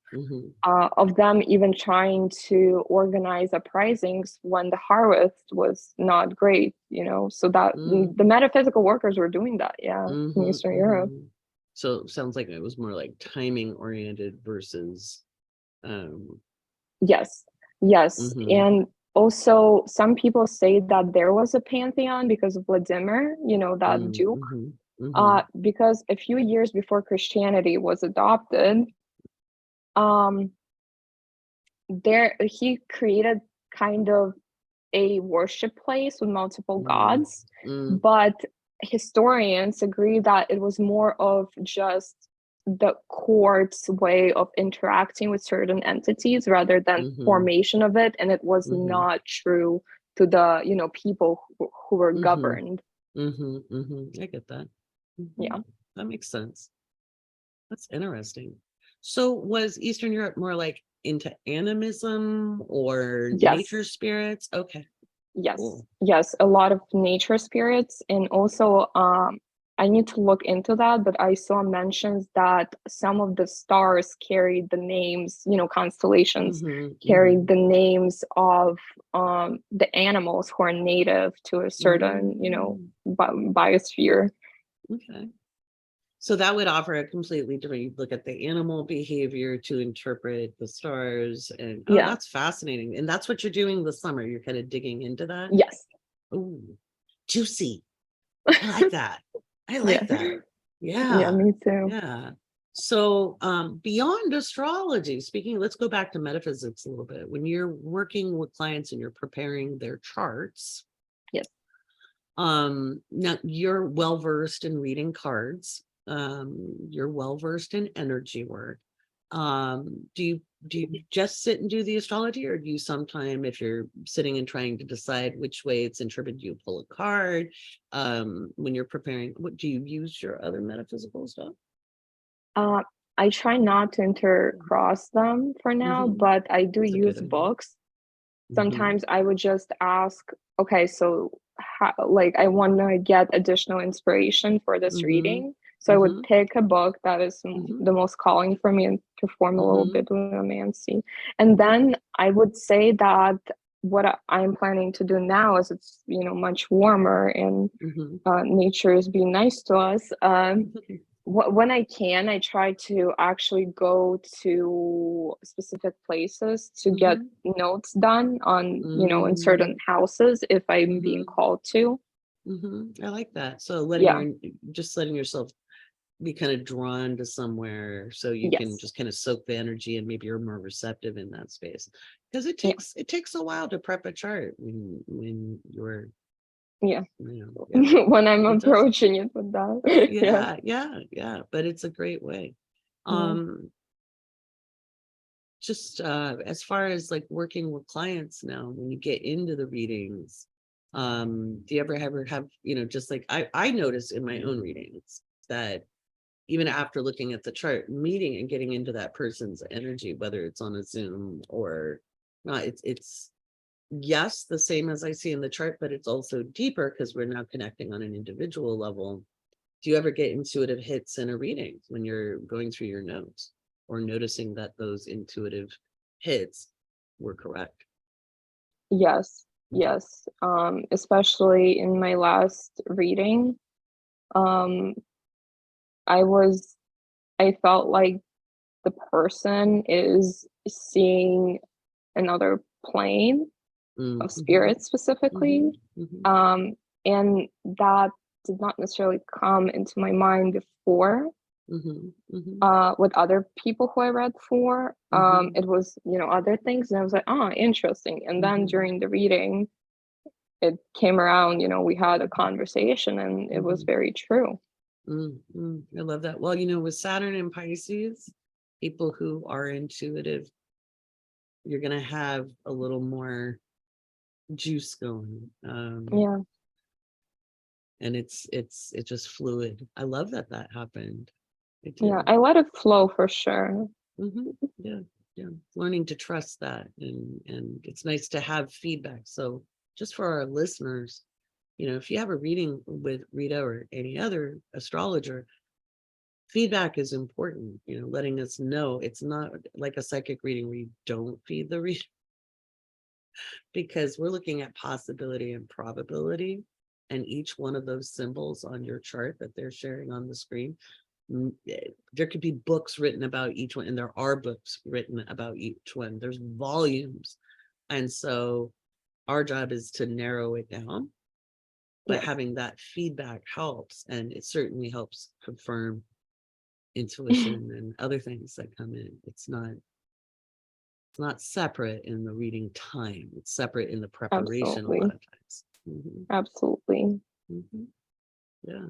of them even trying to organize uprisings when the harvest was not great, so that the metaphysical workers were doing that, in Eastern Europe. So it sounds like it was more like timing oriented versus Yes. And also some people say that there was a pantheon because of Vladimir, that duke, because a few years before Christianity was adopted, there he created kind of a worship place with multiple gods, but historians agree that it was more of just the court's way of interacting with certain entities rather than formation of it, and it was not true to the people who were governed. I get that. Yeah, that makes sense. That's interesting. So was Eastern Europe more like into animism or nature spirits? Okay. Yes, a lot of nature spirits. And also I need to look into that, but I saw mentions that some of the stars carried the names, constellations carried the names of the animals who are native to a certain biosphere. Okay. So that would offer a completely different, you look at the animal behavior to interpret the stars, and that's fascinating. And that's what you're doing this summer. You're kind of digging into that. Yes. Oh, juicy. I like that. I like that. Yeah, me too. Yeah. So beyond astrology, let's go back to metaphysics a little bit. When you're working with clients and you're preparing their charts, now you're well versed in reading cards. You're well versed in energy work. Do you just sit and do the astrology, or do you sometime, if you're sitting and trying to decide which way it's interpreted, do you pull a card? When you're preparing, what do you use your other metaphysical stuff? Uh, I try not to intercross them for now, but I do That's a good use idea. books. Sometimes I would just ask, okay, so like I want to get additional inspiration for this reading. So I would pick a book that is the most calling for me and perform a little bibliomancy. And then I would say that what I'm planning to do now is it's, much warmer and nature is being nice to us. When I can, I try to actually go to specific places to get notes done on, in certain houses if I'm being called to. I like that. So just letting yourself be kind of drawn to somewhere so you can just kind of soak the energy, and maybe you're more receptive in that space, because it takes a while to prep a chart when you're when I'm approaching it with that. But it's a great way. Just as far as like working with clients now, when you get into the readings, do you ever have just like I notice in my own readings that even after looking at the chart, meeting and getting into that person's energy, whether it's on a Zoom or not, it's yes, the same as I see in the chart, but it's also deeper because we're now connecting on an individual level. Do you ever get intuitive hits in a reading when you're going through your notes, or noticing that those intuitive hits were correct? Yes. Especially in my last reading, I felt like the person is seeing another plane of spirit specifically. And that did not necessarily come into my mind before. With other people who I read for, it was, other things, and I was like, oh, interesting. And then during the reading, it came around, we had a conversation, and it was very true. I love that. Well, with Saturn and Pisces, people who are intuitive, you're going to have a little more juice going. And it's just fluid. I love that happened. I let it flow for sure. Yeah. Learning to trust that, and it's nice to have feedback. So just for our listeners, if you have a reading with Rita or any other astrologer, feedback is important. Letting us know it's not like a psychic reading where you don't feed the reader, because we're looking at possibility and probability, and each one of those symbols on your chart that they're sharing on the screen, there could be books written about each one, and there are books written about each one. There's volumes. And so our job is to narrow it down, but having that feedback helps, and it certainly helps confirm intuition and other things that come in. It's not separate in the reading time. It's separate in the preparation. Absolutely. A lot of times. Absolutely. Yeah.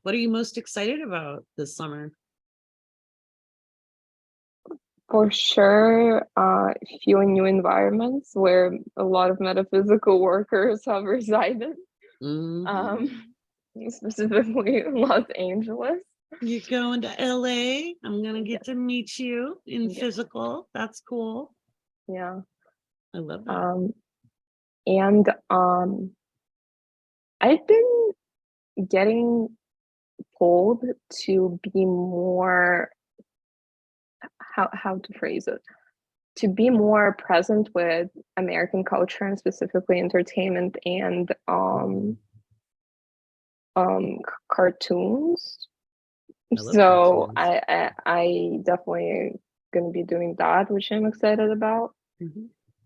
What are you most excited about this summer? For sure, few new environments where a lot of metaphysical workers have resided. Specifically in Los Angeles. You're going to LA. I'm gonna get to meet you in physical. That's cool. Yeah. I love that. And I've been getting pulled to be more, how to phrase it, to be more present with American culture, and specifically entertainment and cartoons. So cartoons. I definitely gonna be doing that, which I'm excited about.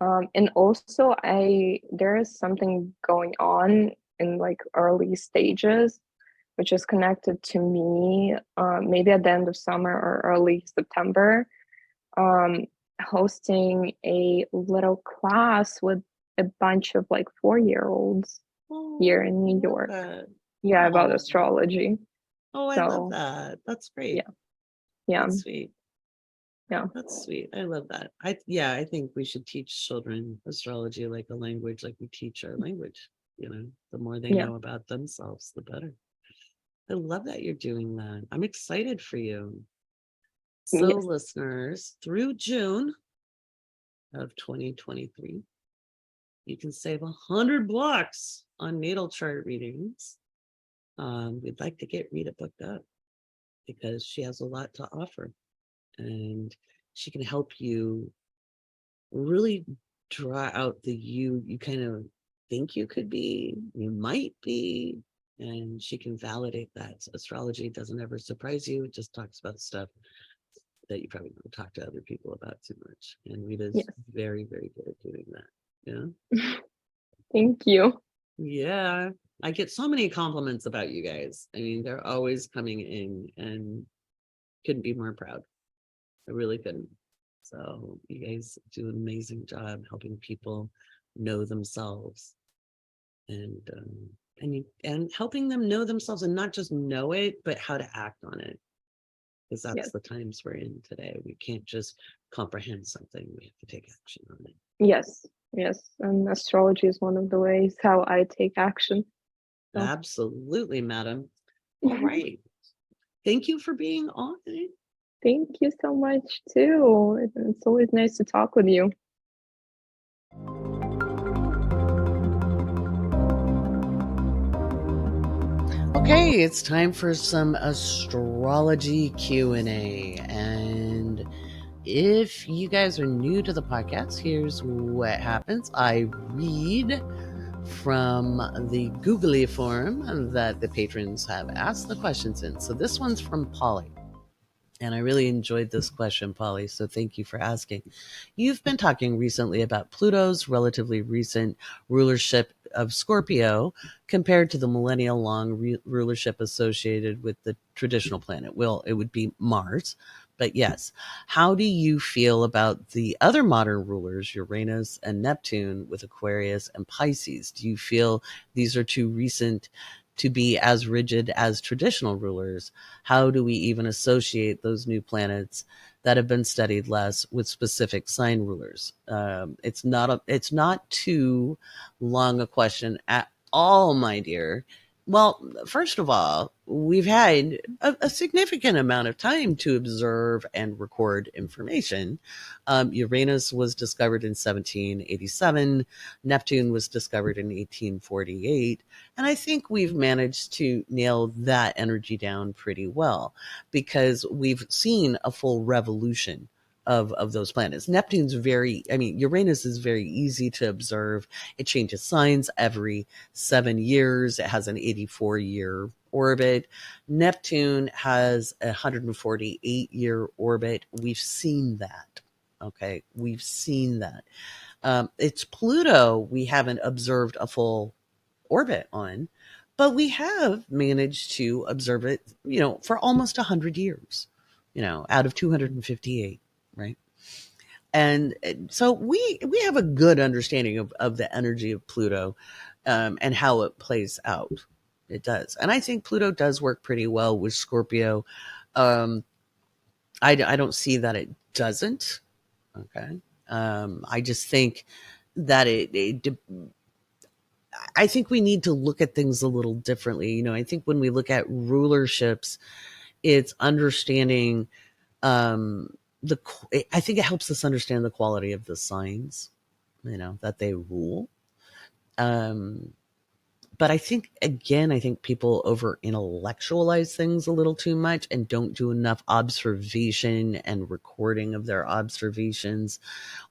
And also there is something going on in like early stages, which is connected to me, maybe at the end of summer or early September, hosting a little class with a bunch of like 4-year-olds here in New York. About astrology. I love that. That's great. Yeah. That's sweet. Yeah. That's sweet. I love that. I think we should teach children astrology like a language, like we teach our language. The more they Yeah. know about themselves, the better. I love that you're doing that. I'm excited for you. So, Yes. listeners, through June of 2023, you can save $100 on natal chart readings. We'd like to get Rita booked up because she has a lot to offer, and she can help you really draw out the you kind of think you could be, you might be, and she can validate that. So astrology doesn't ever surprise you. It just talks about stuff that you probably don't talk to other people about too much. And Rita's Yes. very, very good at doing that. Thank you. Yeah. I get so many compliments about you guys. I mean, they're always coming in, and couldn't be more proud. I really couldn't. So you guys do an amazing job helping people know themselves, and and helping them know themselves, and not just know it, but how to act on it. Because that's Yes. the times we're in today. We can't just comprehend something. We have to take action on it. Yes. Yes. And astrology is one of the ways how I take action. So. Absolutely, madam. All right. Thank you for being on. Thank you so much too. It's always nice to talk with you. Okay, it's time for some astrology Q&A. And if you guys are new to the podcast, here's what happens. I read from the Googly form that the patrons have asked the questions in. So this one's from Polly. And I really enjoyed this question, Polly, so thank you for asking. You've been talking recently about Pluto's relatively recent rulership of Scorpio compared to the millennial-long rulership associated with the traditional planet. Well, it would be Mars. But yes, how do you feel about the other modern rulers, Uranus and Neptune, with Aquarius and Pisces? Do you feel these are too recent to be as rigid as traditional rulers? How do we even associate those new planets that have been studied less with specific sign rulers? It's not too long a question at all, my dear. Well, first of all, we've had a significant amount of time to observe and record information. Uranus was discovered in 1787. Neptune was discovered in 1848. And I think we've managed to nail that energy down pretty well, because we've seen a full revolution of those planets. Uranus is very easy to observe. It changes signs every 7 years. It has an 84-year orbit. Neptune has a 148-year orbit. We've seen that. Okay, we've seen that. It's Pluto we haven't observed a full orbit on, but we have managed to observe it, for almost 100 years, out of 258, right? And so we have a good understanding of the energy of Pluto, and how it plays out. It does. And I think Pluto does work pretty well with Scorpio. I don't see that it doesn't. Okay. I just think that I think we need to look at things a little differently. I think when we look at rulerships, it's understanding, I think it helps us understand the quality of the signs, that they rule. But I think people over intellectualize things a little too much and don't do enough observation and recording of their observations,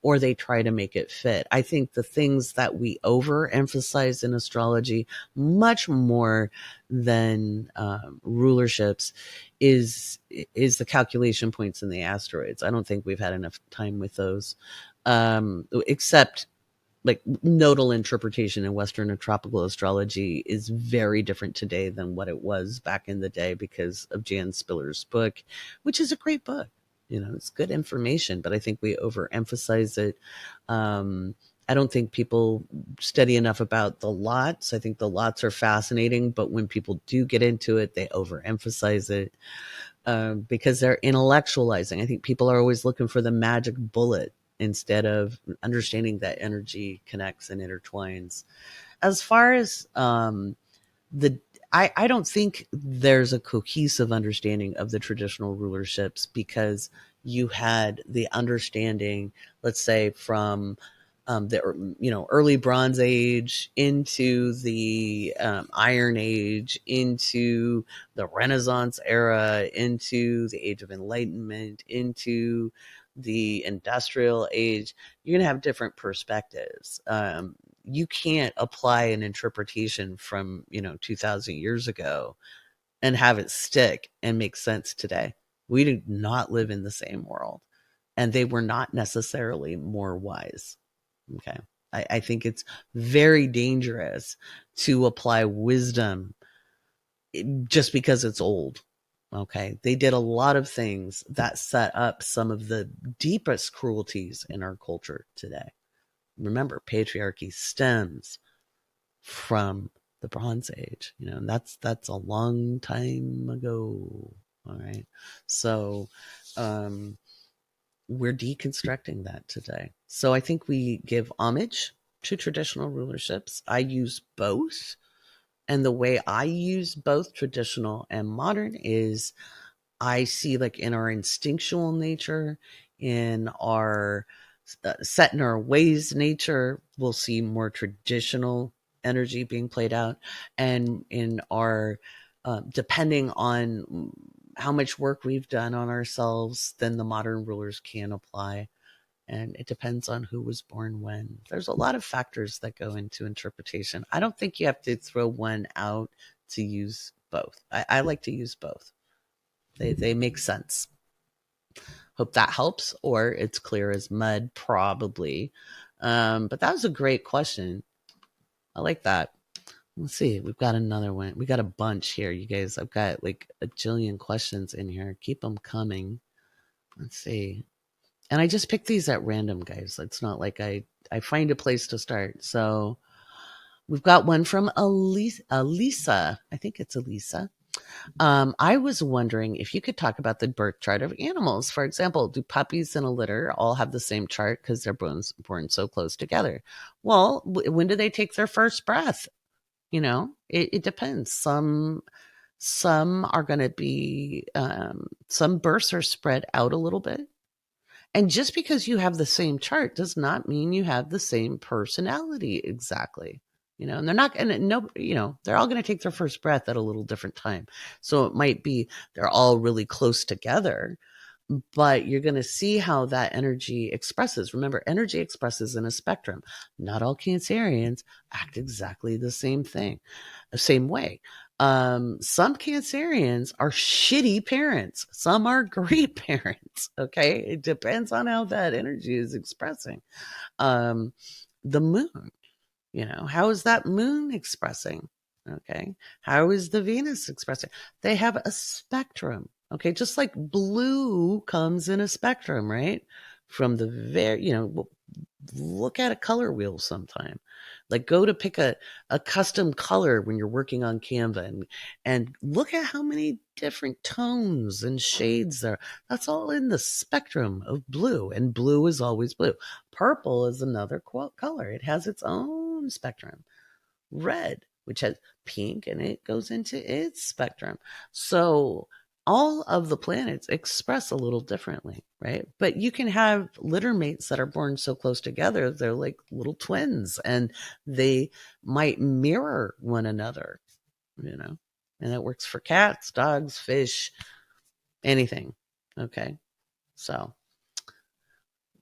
or they try to make it fit. I think the things that we overemphasize in astrology much more than rulerships is the calculation points in the asteroids. I don't think we've had enough time with those, except like nodal interpretation in Western and tropical astrology is very different today than what it was back in the day because of Jan Spiller's book, which is a great book. It's good information, but I think we overemphasize it. I don't think people study enough about the lots. I think the lots are fascinating, but when people do get into it, they overemphasize it. because they're intellectualizing. I think people are always looking for the magic bullet instead of understanding that energy connects and intertwines. As far as the I don't think there's a cohesive understanding of the traditional rulerships, because you had the understanding, let's say, from the early Bronze Age into the Iron Age, into the Renaissance era, into the Age of Enlightenment, into the Industrial Age. You're gonna have different perspectives. You can't apply an interpretation from 2000 years ago and have it stick and make sense today. We do not live in the same world, and they were not necessarily more wise. Okay. I think it's very dangerous to apply wisdom just because it's old. Okay. They did a lot of things that set up some of the deepest cruelties in our culture today. Remember, patriarchy stems from the Bronze Age, and that's a long time ago. All right. So we're deconstructing that today. So I think we give homage to traditional rulerships. I use both. And the way I use both traditional and modern is I see, like, in our instinctual nature, in our set in our ways nature, we'll see more traditional energy being played out. And in our, depending on how much work we've done on ourselves, then the modern rulers can apply. And it depends on who was born when. There's a lot of factors that go into interpretation. I don't think you have to throw one out to use both. I like to use both. They make sense. Hope that helps, or it's clear as mud, probably. But that was a great question. I like that. Let's see. We've got another one. We got a bunch here, you guys. I've got like a jillion questions in here. Keep them coming. Let's see. And I just picked these at random, guys. It's not like I find a place to start. So we've got one from Elisa. I think it's Elisa. I was wondering if you could talk about the birth chart of animals. For example, do puppies in a litter all have the same chart because they're born so close together? Well, when do they take their first breath? It depends. Some are going to be, some births are spread out a little bit. And just because you have the same chart does not mean you have the same personality exactly. And they're not going to know, they're all going to take their first breath at a little different time. So it might be they're all really close together, but you're going to see how that energy expresses. Remember, energy expresses in a spectrum. Not all Cancerians act exactly the same way. Some Cancerians are shitty parents. Some are great parents. Okay. It depends on how that energy is expressing. The moon, how is that moon expressing? Okay. How is the Venus expressing? They have a spectrum. Okay. Just like blue comes in a spectrum, right? From the very, look at a color wheel sometime. Like, go to pick a custom color when you're working on Canva, and look at how many different tones and shades there. That's all in the spectrum of blue, and blue is always blue. Purple is another color. It has its own spectrum. Red, which has pink, and it goes into its spectrum. So all of the planets express a little differently, right? But you can have litter mates that are born so close together, they're like little twins, and they might mirror one another, and it works for cats, dogs, fish, anything. Okay. So,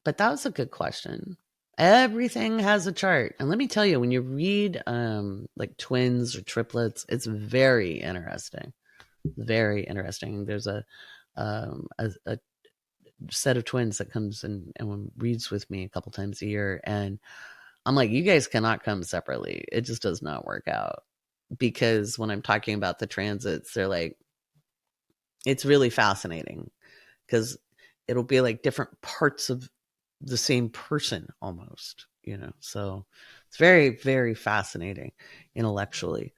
but that was a good question. Everything has a chart. And let me tell you, when you read like twins or triplets, it's very interesting. Very interesting. There's a set of twins that comes and reads with me a couple times a year, and I'm like, you guys cannot come separately. It just does not work out, because when I'm talking about the transits, they're like, it's really fascinating, because it'll be like different parts of the same person almost, so it's very, very fascinating intellectually.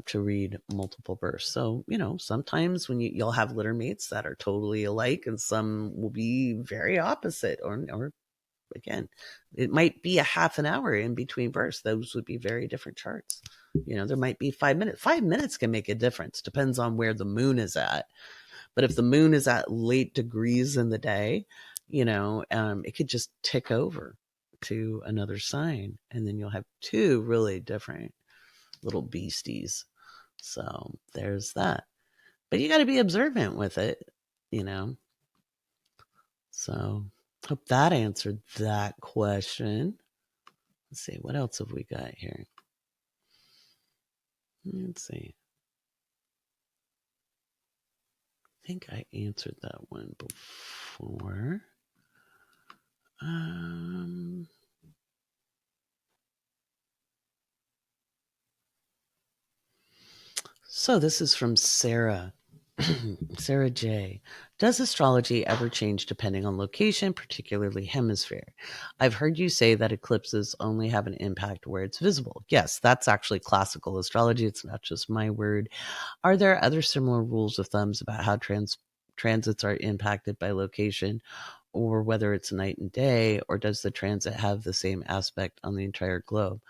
to read multiple births. So, sometimes when you'll have litter mates that are totally alike and some will be very opposite, or again, it might be a half an hour in between births. Those would be very different charts. There might be 5 minutes. 5 minutes can make a difference. Depends on where the moon is at. But if the moon is at late degrees in the day, it could just tick over to another sign. And then you'll have two really different little beasties. So there's that. But you got to be observant with it, So hope that answered that question. Let's see, what else have we got here? Let's see. I think I answered that one before. So this is from Sarah. Sarah J. Does astrology ever change depending on location, particularly hemisphere? I've heard you say that eclipses only have an impact where it's visible. Yes, that's actually classical astrology. It's not just my word. Are there other similar rules of thumbs about how transits are impacted by location, or whether it's night and day, or does the transit have the same aspect on the entire globe?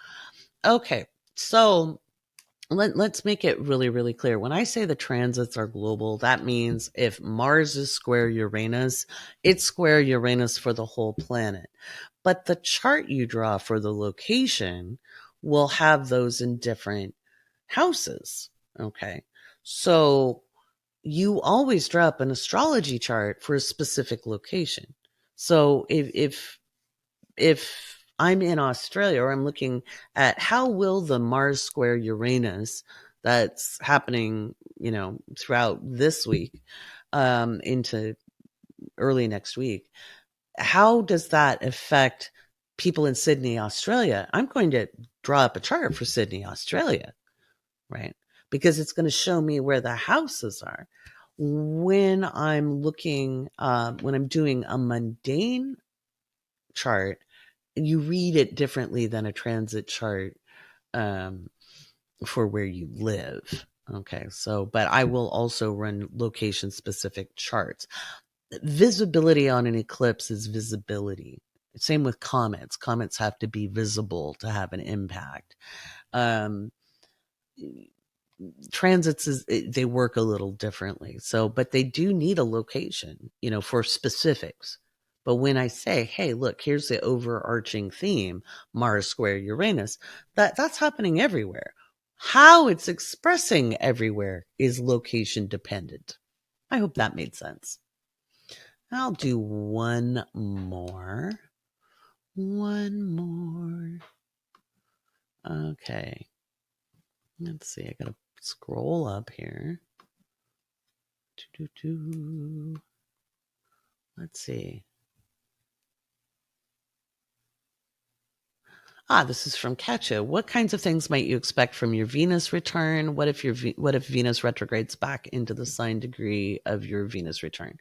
Okay, so let's make it really, really clear. When I say the transits are global, that means if Mars is square Uranus, it's square Uranus for the whole planet. But the chart you draw for the location will have those in different houses. Okay. So you always draw up an astrology chart for a specific location. So if I'm in Australia, or I'm looking at how will the Mars square Uranus that's happening, throughout this week, into early next week, how does that affect people in Sydney, Australia? I'm going to draw up a chart for Sydney, Australia, right? Because it's going to show me where the houses are. When I'm looking, when I'm doing a mundane chart, you read it differently than a transit chart for where you live. Okay, so, but I will also run location specific charts. Visibility on an eclipse is visibility. Same with comets. Comets have to be visible to have an impact. Transits they work a little differently. So, but they do need a location, for specifics. But when I say, hey, look, here's the overarching theme, Mars square Uranus, that's happening everywhere. How it's expressing everywhere is location dependent. I hope that made sense. I'll do one more. Okay. Let's see. I got to scroll up here. Let's see. This is from Katja. What kinds of things might you expect from your Venus return? What if Venus retrogrades back into the sign degree of your Venus return?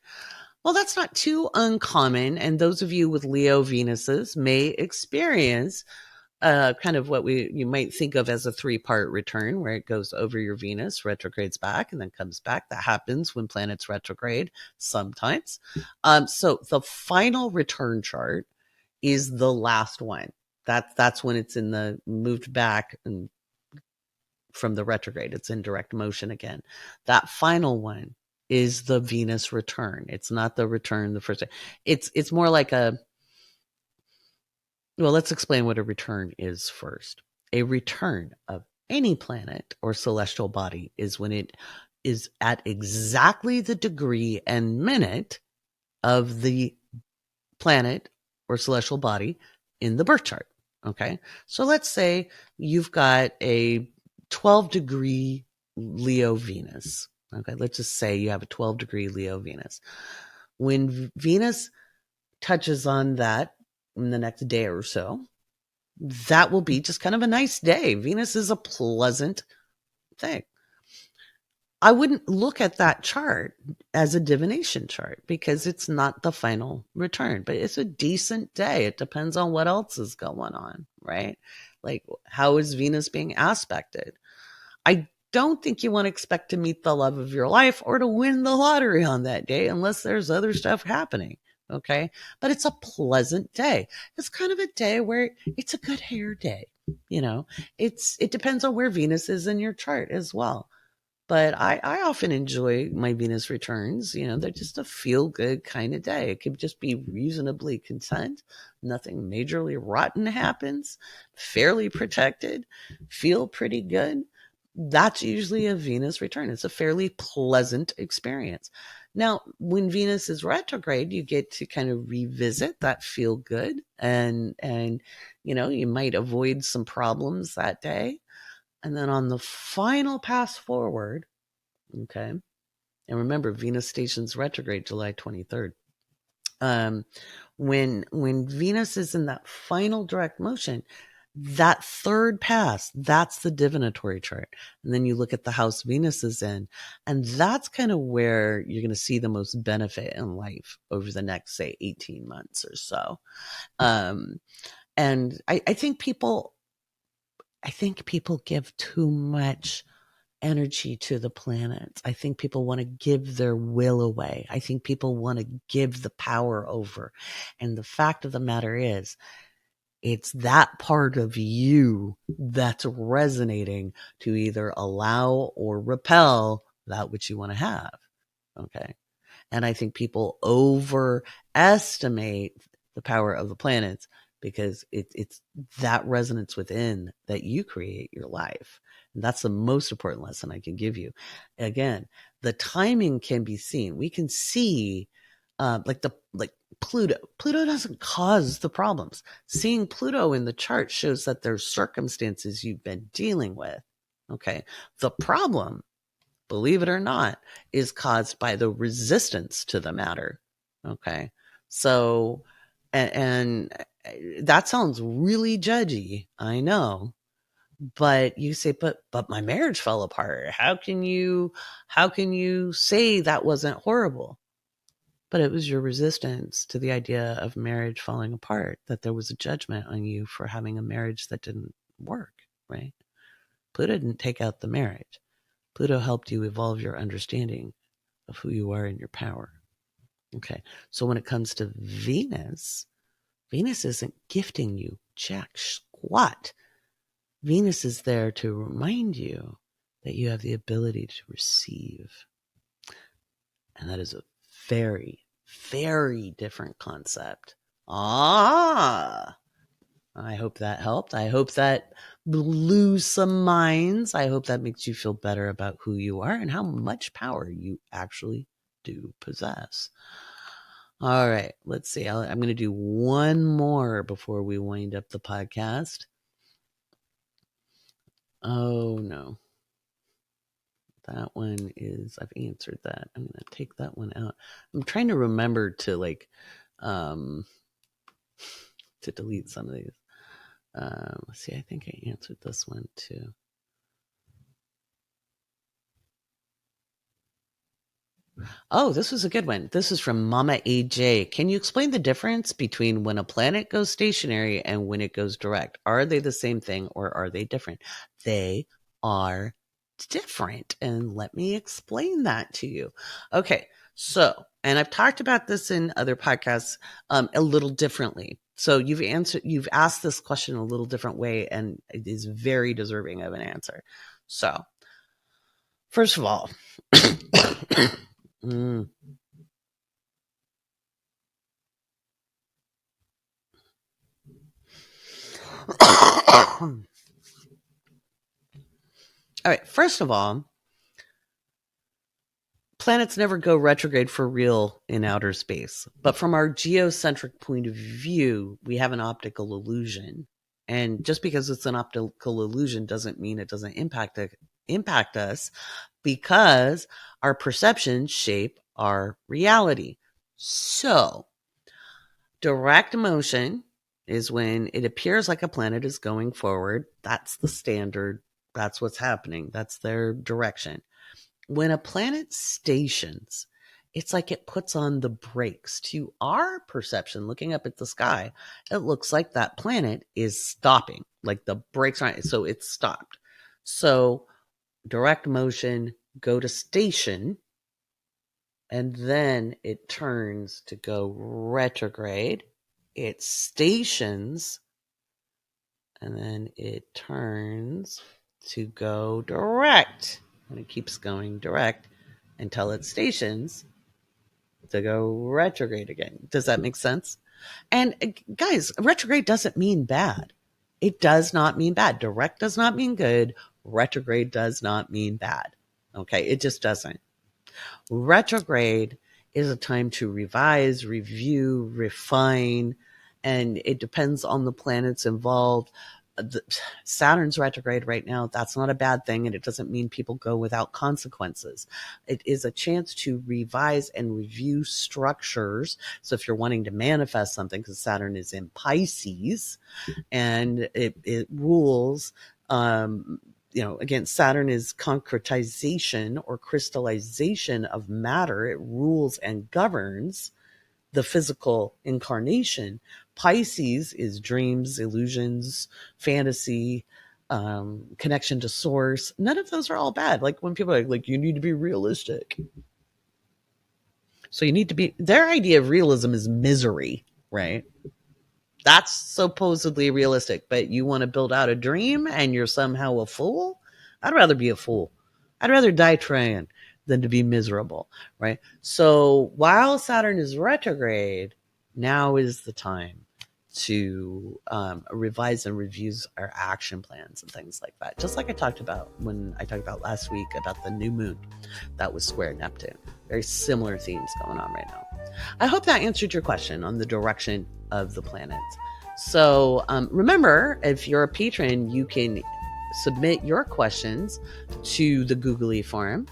Well, that's not too uncommon, and those of you with Leo Venuses may experience kind of what you might think of as a 3-part return, where it goes over your Venus, retrogrades back, and then comes back. That happens when planets retrograde sometimes. So the final return chart is the last one. That's when it's in the moved back and from the retrograde. It's in direct motion again. That final one is the Venus return. It's not the return the first day. It's more like let's explain what a return is first. A return of any planet or celestial body is when it is at exactly the degree and minute of the planet or celestial body in the birth chart. Okay. So let's say you've got a 12-degree Leo Venus. Okay. Let's just say you have a 12-degree Leo Venus. When Venus touches on that in the next day or so, that will be just kind of a nice day. Venus is a pleasant thing. I wouldn't look at that chart as a divination chart because it's not the final return, but it's a decent day. It depends on what else is going on, right? Like, how is Venus being aspected? I don't think you want to expect to meet the love of your life or to win the lottery on that day unless there's other stuff happening. Okay. But it's a pleasant day. It's kind of a day where it's a good hair day. It depends on where Venus is in your chart as well. But I often enjoy my Venus returns. They're just a feel good kind of day. It could just be reasonably content. Nothing majorly rotten happens. Fairly protected. Feel pretty good. That's usually a Venus return. It's a fairly pleasant experience. Now, when Venus is retrograde, you get to kind of revisit that feel good, and you might avoid some problems that day. And then on the final pass forward, okay, and remember, Venus stations retrograde July 23rd. When Venus is in that final direct motion, that third pass, that's the divinatory chart. And then you look at the house Venus is in, and that's kind of where you're going to see the most benefit in life over the next, say, 18 months or so. And I think people give too much energy to the planets. I think people want to give their will away. I think people want to give the power over. And the fact of the matter is, it's that part of you that's resonating to either allow or repel that which you want to have. Okay. And I think people overestimate the power of the planets because it's that resonance within that you create your life. And that's the most important lesson I can give you. Again, the timing can be seen. We can see like Pluto. Pluto doesn't cause the problems. Seeing Pluto in the chart shows that there's circumstances you've been dealing with. Okay. The problem, believe it or not, is caused by the resistance to the matter. Okay. So, and that sounds really judgy. I know. But you say, but my marriage fell apart. How can you say that wasn't horrible? But it was your resistance to the idea of marriage falling apart, that there was a judgment on you for having a marriage that didn't work, right? Pluto didn't take out the marriage. Pluto helped you evolve your understanding of who you are and your power. Okay. So when it comes to Venus, Venus isn't gifting you jack squat. Venus is there to remind you that you have the ability to receive. And that is a very, very different concept. I hope that helped. I hope that blew some minds. I hope that makes you feel better about who you are and how much power you actually do possess. All right, let's see. I'm going to do one more before we wind up the podcast. Oh, no. That one is, I've answered that. I'm going to take that one out. I'm trying to remember to to delete some of these. Let's see, I think I answered this one too. Oh, this was a good one. This is from Mama AJ. Can you explain the difference between when a planet goes stationary and when it goes direct? Are they the same thing or are they different? They are different. And let me explain that to you. Okay. So, and I've talked about this in other podcasts a little differently. So you've asked this question a little different way, and it is very deserving of an answer. So, first of all, all right, first of all, planets never go retrograde for real in outer space. But from our geocentric point of view, we have an optical illusion. And just because it's an optical illusion doesn't mean it doesn't impact us, because our perceptions shape our reality. So, direct motion is when it appears like a planet is going forward. That's the standard. That's what's happening. That's their direction. When a planet stations, it's like it puts on the brakes. To our perception, looking up at the sky, it looks like that planet is stopping, like the brakes aren't, so it's stopped. So direct motion, go to station, and then it turns to go retrograde. It stations, and then it turns to go direct. And it keeps going direct until it stations to go retrograde again. Does that make sense? And guys, retrograde doesn't mean bad. It does not mean bad. Direct does not mean good. Retrograde does not mean bad. Okay, it just doesn't. Retrograde is a time to revise, review, refine, and it depends on the planets involved. Saturn's retrograde right now. That's not a bad thing, and it doesn't mean people go without consequences. It is a chance to revise and review structures. So if you're wanting to manifest something, because Saturn is in Pisces and it rules, again, Saturn is concretization or crystallization of matter. It rules and governs the physical incarnation. Pisces is dreams, illusions, fantasy, connection to source. None of those are all bad. Like when people are like, you need to be realistic. So you need to be, their idea of realism is misery, right? That's supposedly realistic, but you want to build out a dream and you're somehow a fool? I'd rather be a fool. I'd rather die trying than to be miserable, right? So while Saturn is retrograde, now is the time to revise and review our action plans and things like that. Just like I talked about when I talked about last week about the new moon that was square Neptune. Very similar themes going on right now. I hope that answered your question on the direction of the planets. So remember, if you're a patron, you can submit your questions to the Googly forum,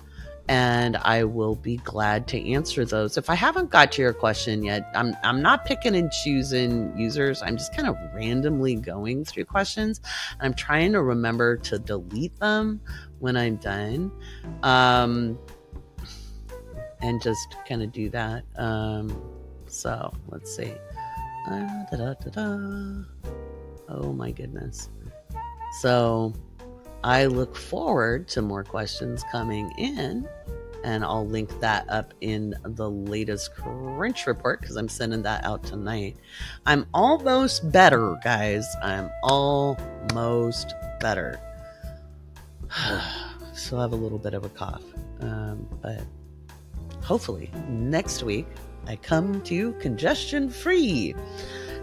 and I will be glad to answer those. If I haven't got to your question yet, I'm not picking and choosing users. I'm just kind of randomly going through questions, and I'm trying to remember to delete them when I'm done, and just kind of do that. So let's see. Oh my goodness. So I look forward to more questions coming in, and I'll link that up in the latest Crunch report because I'm sending that out tonight. I'm almost better, guys. I'm almost better. Still have a little bit of a cough, but hopefully next week I come to you congestion free,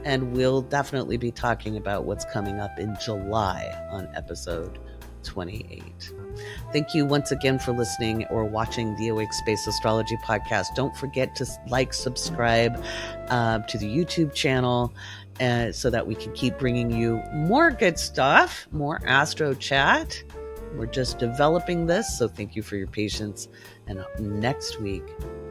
and we'll definitely be talking about what's coming up in July on episode 28. Thank you once again for listening or watching the Awake Space Astrology Podcast. Don't forget to subscribe to the YouTube channel so that we can keep bringing you more good stuff, more Astro Chat. We're just developing this, so thank you for your patience. And next week,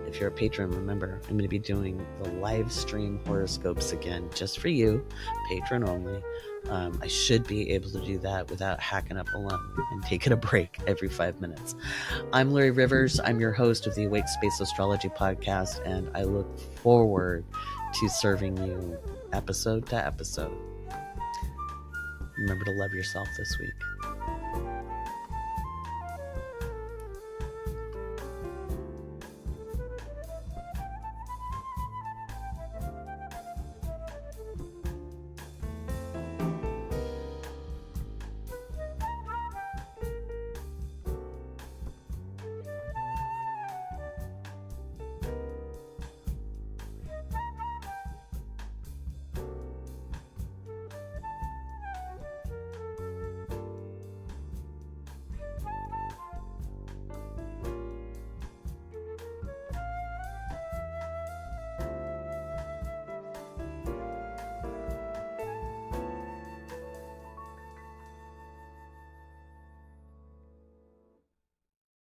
if you're a patron, remember, I'm going to be doing the live stream horoscopes again, just for you, patron only. I should be able to do that without hacking up a lung and taking a break every 5 minutes. I'm Laurie Rivers. I'm your host of the Awake Space Astrology Podcast, and I look forward to serving you episode to episode. Remember to love yourself this week.